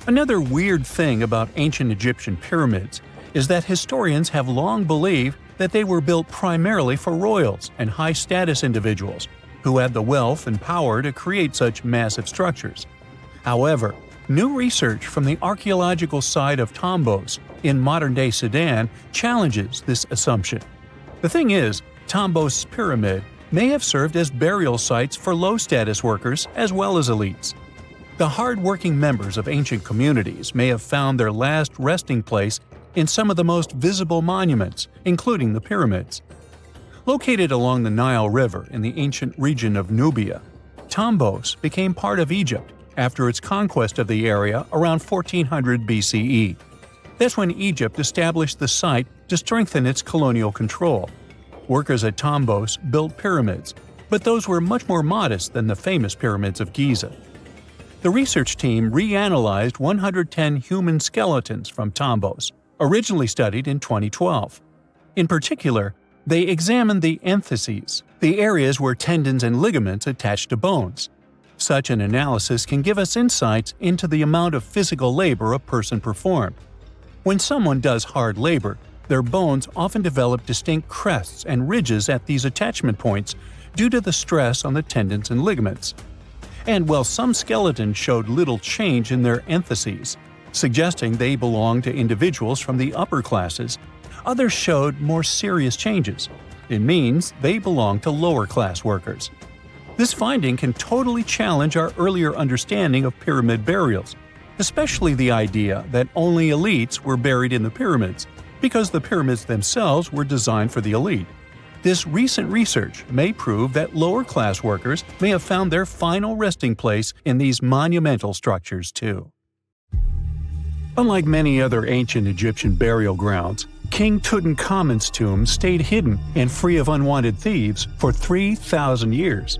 Another weird thing about ancient Egyptian pyramids is that historians have long believed that they were built primarily for royals and high-status individuals who had the wealth and power to create such massive structures. However, new research from the archaeological site of Tombos in modern-day Sudan challenges this assumption. The thing is, Tombos' pyramid may have served as burial sites for low-status workers as well as elites. The hard-working members of ancient communities may have found their last resting place in some of the most visible monuments, including the pyramids. Located along the Nile River in the ancient region of Nubia, Tombos became part of Egypt after its conquest of the area around 1400 BCE. That's when Egypt established the site to strengthen its colonial control. Workers at Tombos built pyramids, but those were much more modest than the famous pyramids of Giza. The research team reanalyzed 110 human skeletons from Tombos, originally studied in 2012. In particular, they examined the entheses, the areas where tendons and ligaments attach to bones. Such an analysis can give us insights into the amount of physical labor a person performed. When someone does hard labor, their bones often develop distinct crests and ridges at these attachment points due to the stress on the tendons and ligaments. And while some skeletons showed little change in their entheses, suggesting they belonged to individuals from the upper classes, others showed more serious changes. It means they belong to lower-class workers. This finding can totally challenge our earlier understanding of pyramid burials, especially the idea that only elites were buried in the pyramids, because the pyramids themselves were designed for the elite. This recent research may prove that lower-class workers may have found their final resting place in these monumental structures too. Unlike many other ancient Egyptian burial grounds, King Tutankhamun's tomb stayed hidden and free of unwanted thieves for 3,000 years.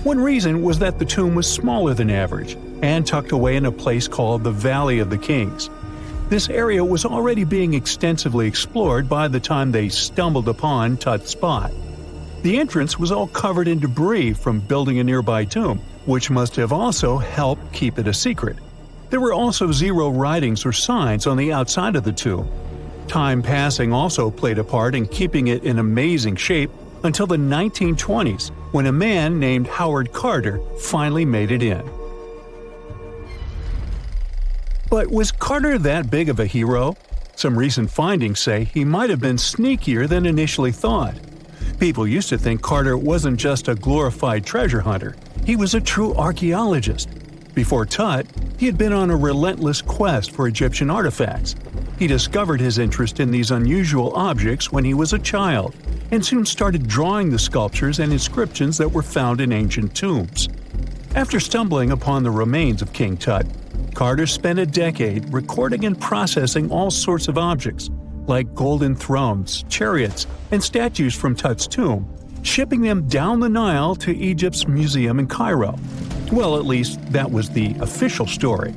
One reason was that the tomb was smaller than average and tucked away in a place called the Valley of the Kings. This area was already being extensively explored by the time they stumbled upon Tut's spot. The entrance was all covered in debris from building a nearby tomb, which must have also helped keep it a secret. There were also zero writings or signs on the outside of the tomb. Time passing also played a part in keeping it in amazing shape until the 1920s, when a man named Howard Carter finally made it in. But was Carter that big of a hero? Some recent findings say he might have been sneakier than initially thought. People used to think Carter wasn't just a glorified treasure hunter, he was a true archaeologist. Before Tut, he had been on a relentless quest for Egyptian artifacts. He discovered his interest in these unusual objects when he was a child, and soon started drawing the sculptures and inscriptions that were found in ancient tombs. After stumbling upon the remains of King Tut, Carter spent a decade recording and processing all sorts of objects, like golden thrones, chariots, and statues from Tut's tomb, shipping them down the Nile to Egypt's museum in Cairo. Well, at least that was the official story.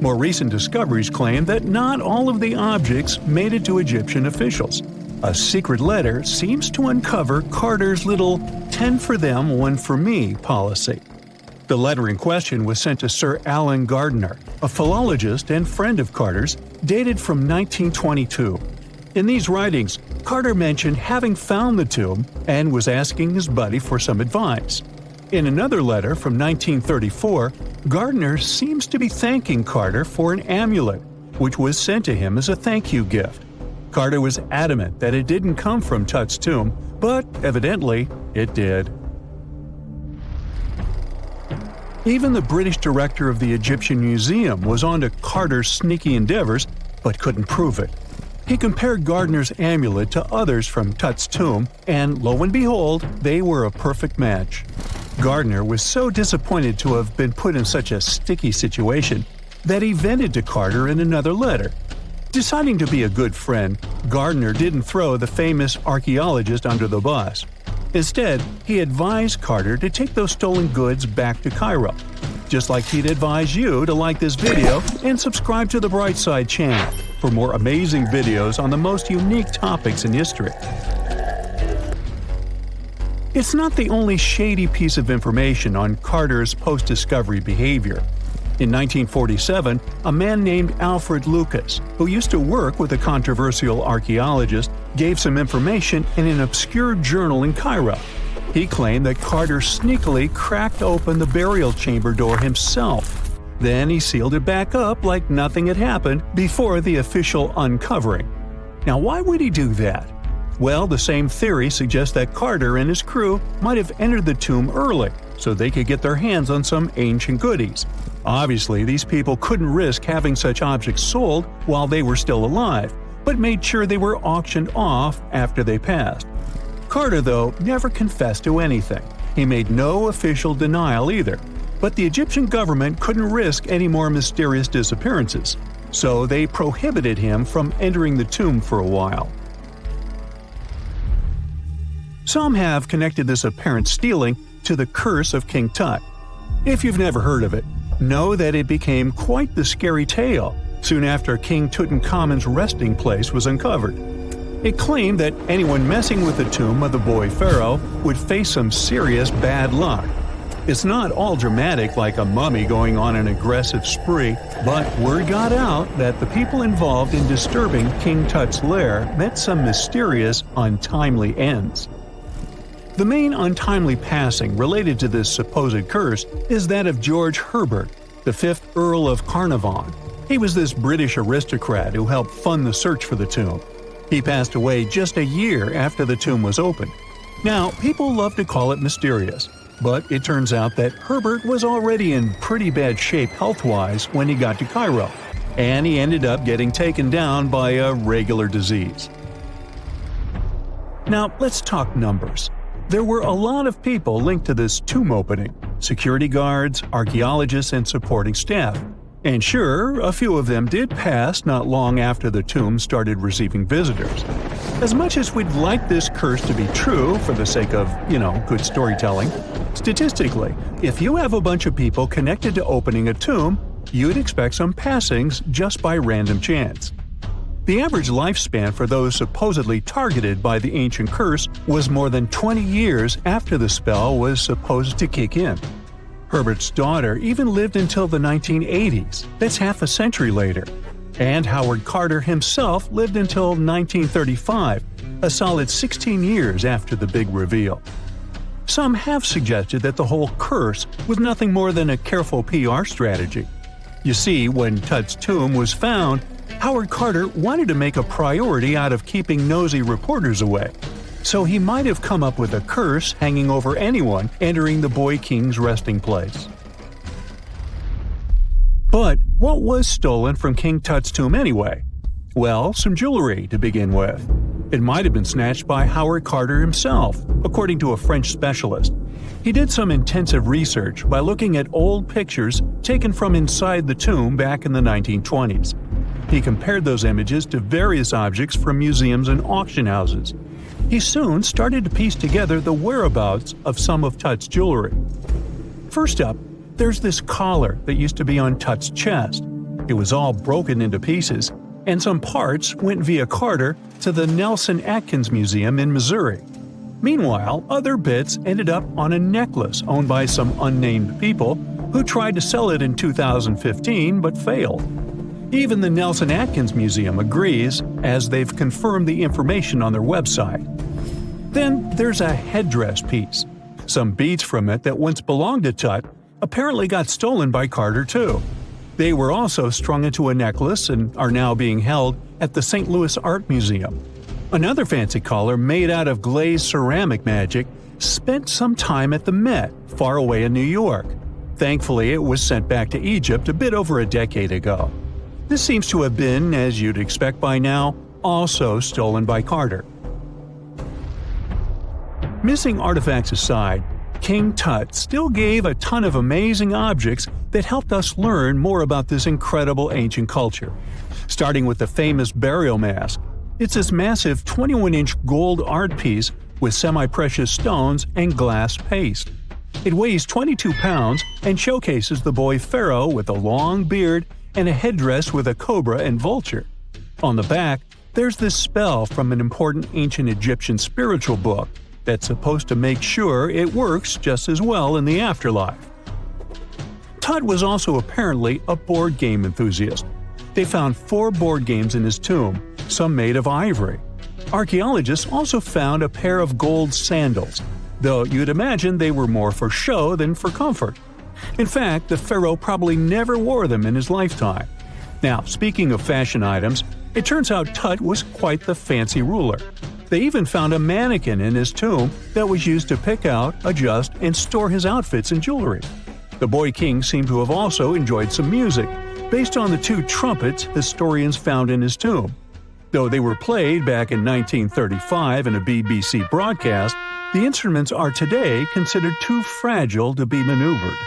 More recent discoveries claim that not all of the objects made it to Egyptian officials. A secret letter seems to uncover Carter's little 10 for them, 1 for me policy. The letter in question was sent to Sir Alan Gardiner, a philologist and friend of Carter's, dated from 1922. In these writings, Carter mentioned having found the tomb and was asking his buddy for some advice. In another letter from 1934, Gardiner seems to be thanking Carter for an amulet, which was sent to him as a thank you gift. Carter was adamant that it didn't come from Tut's tomb, but evidently it did. Even the British director of the Egyptian Museum was onto Carter's sneaky endeavors, but couldn't prove it. He compared Gardiner's amulet to others from Tut's tomb, and lo and behold, they were a perfect match. Gardiner was so disappointed to have been put in such a sticky situation that he vented to Carter in another letter. Deciding to be a good friend, Gardiner didn't throw the famous archaeologist under the bus. Instead, he advised Carter to take those stolen goods back to Cairo, just like he'd advise you to like this video and subscribe to the Brightside channel for more amazing videos on the most unique topics in history. It's not the only shady piece of information on Carter's post-discovery behavior. In 1947, a man named Alfred Lucas, who used to work with a controversial archaeologist, gave some information in an obscure journal in Cairo. He claimed that Carter sneakily cracked open the burial chamber door himself. Then he sealed it back up like nothing had happened before the official uncovering. Now, why would he do that? Well, the same theory suggests that Carter and his crew might have entered the tomb early so they could get their hands on some ancient goodies. Obviously, these people couldn't risk having such objects sold while they were still alive, but made sure they were auctioned off after they passed. Carter, though, never confessed to anything. He made no official denial either, but the Egyptian government couldn't risk any more mysterious disappearances, so they prohibited him from entering the tomb for a while. Some have connected this apparent stealing to the curse of King Tut. If you've never heard of it, know that it became quite the scary tale soon after King Tutankhamun's resting place was uncovered. It claimed that anyone messing with the tomb of the boy pharaoh would face some serious bad luck. It's not all dramatic like a mummy going on an aggressive spree, but word got out that the people involved in disturbing King Tut's lair met some mysterious, untimely ends. The main untimely passing related to this supposed curse is that of George Herbert, the 5th Earl of Carnarvon. He was this British aristocrat who helped fund the search for the tomb. He passed away just a year after the tomb was opened. Now, people love to call it mysterious, but it turns out that Herbert was already in pretty bad shape health-wise when he got to Cairo, and he ended up getting taken down by a regular disease. Now, let's talk numbers. There were a lot of people linked to this tomb opening – security guards, archaeologists, and supporting staff. And sure, a few of them did pass not long after the tomb started receiving visitors. As much as we'd like this curse to be true for the sake of, good storytelling, statistically, if you have a bunch of people connected to opening a tomb, you'd expect some passings just by random chance. The average lifespan for those supposedly targeted by the ancient curse was more than 20 years after the spell was supposed to kick in. Herbert's daughter even lived until the 1980s, that's half a century later. And Howard Carter himself lived until 1935, a solid 16 years after the big reveal. Some have suggested that the whole curse was nothing more than a careful PR strategy. You see, when Tut's tomb was found, Howard Carter wanted to make a priority out of keeping nosy reporters away. So he might have come up with a curse hanging over anyone entering the boy king's resting place. But what was stolen from King Tut's tomb anyway? Well, some jewelry to begin with. It might have been snatched by Howard Carter himself, according to a French specialist. He did some intensive research by looking at old pictures taken from inside the tomb back in the 1920s. He compared those images to various objects from museums and auction houses. He soon started to piece together the whereabouts of some of Tut's jewelry. First up, there's this collar that used to be on Tut's chest. It was all broken into pieces, and some parts went via Carter to the Nelson Atkins Museum in Missouri. Meanwhile, other bits ended up on a necklace owned by some unnamed people who tried to sell it in 2015 but failed. Even the Nelson Atkins Museum agrees, as they've confirmed the information on their website. Then there's a headdress piece. Some beads from it that once belonged to Tut apparently got stolen by Carter too. They were also strung into a necklace and are now being held at the St. Louis Art Museum. Another fancy collar made out of glazed ceramic magic spent some time at the Met, far away in New York. Thankfully, it was sent back to Egypt a bit over a decade ago. This seems to have been, as you'd expect by now, also stolen by Carter. Missing artifacts aside, King Tut still gave a ton of amazing objects that helped us learn more about this incredible ancient culture. Starting with the famous burial mask. It's this massive 21-inch gold art piece with semi-precious stones and glass paste. It weighs 22 pounds and showcases the boy pharaoh with a long beard and a headdress with a cobra and vulture. On the back, there's this spell from an important ancient Egyptian spiritual book that's supposed to make sure it works just as well in the afterlife. Tut was also apparently a board game enthusiast. They found 4 board games in his tomb, some made of ivory. Archaeologists also found a pair of gold sandals, though you'd imagine they were more for show than for comfort. In fact, the pharaoh probably never wore them in his lifetime. Now, speaking of fashion items, it turns out Tut was quite the fancy ruler. They even found a mannequin in his tomb that was used to pick out, adjust, and store his outfits and jewelry. The boy king seemed to have also enjoyed some music, based on the 2 trumpets historians found in his tomb. Though they were played back in 1935 in a BBC broadcast, the instruments are today considered too fragile to be maneuvered.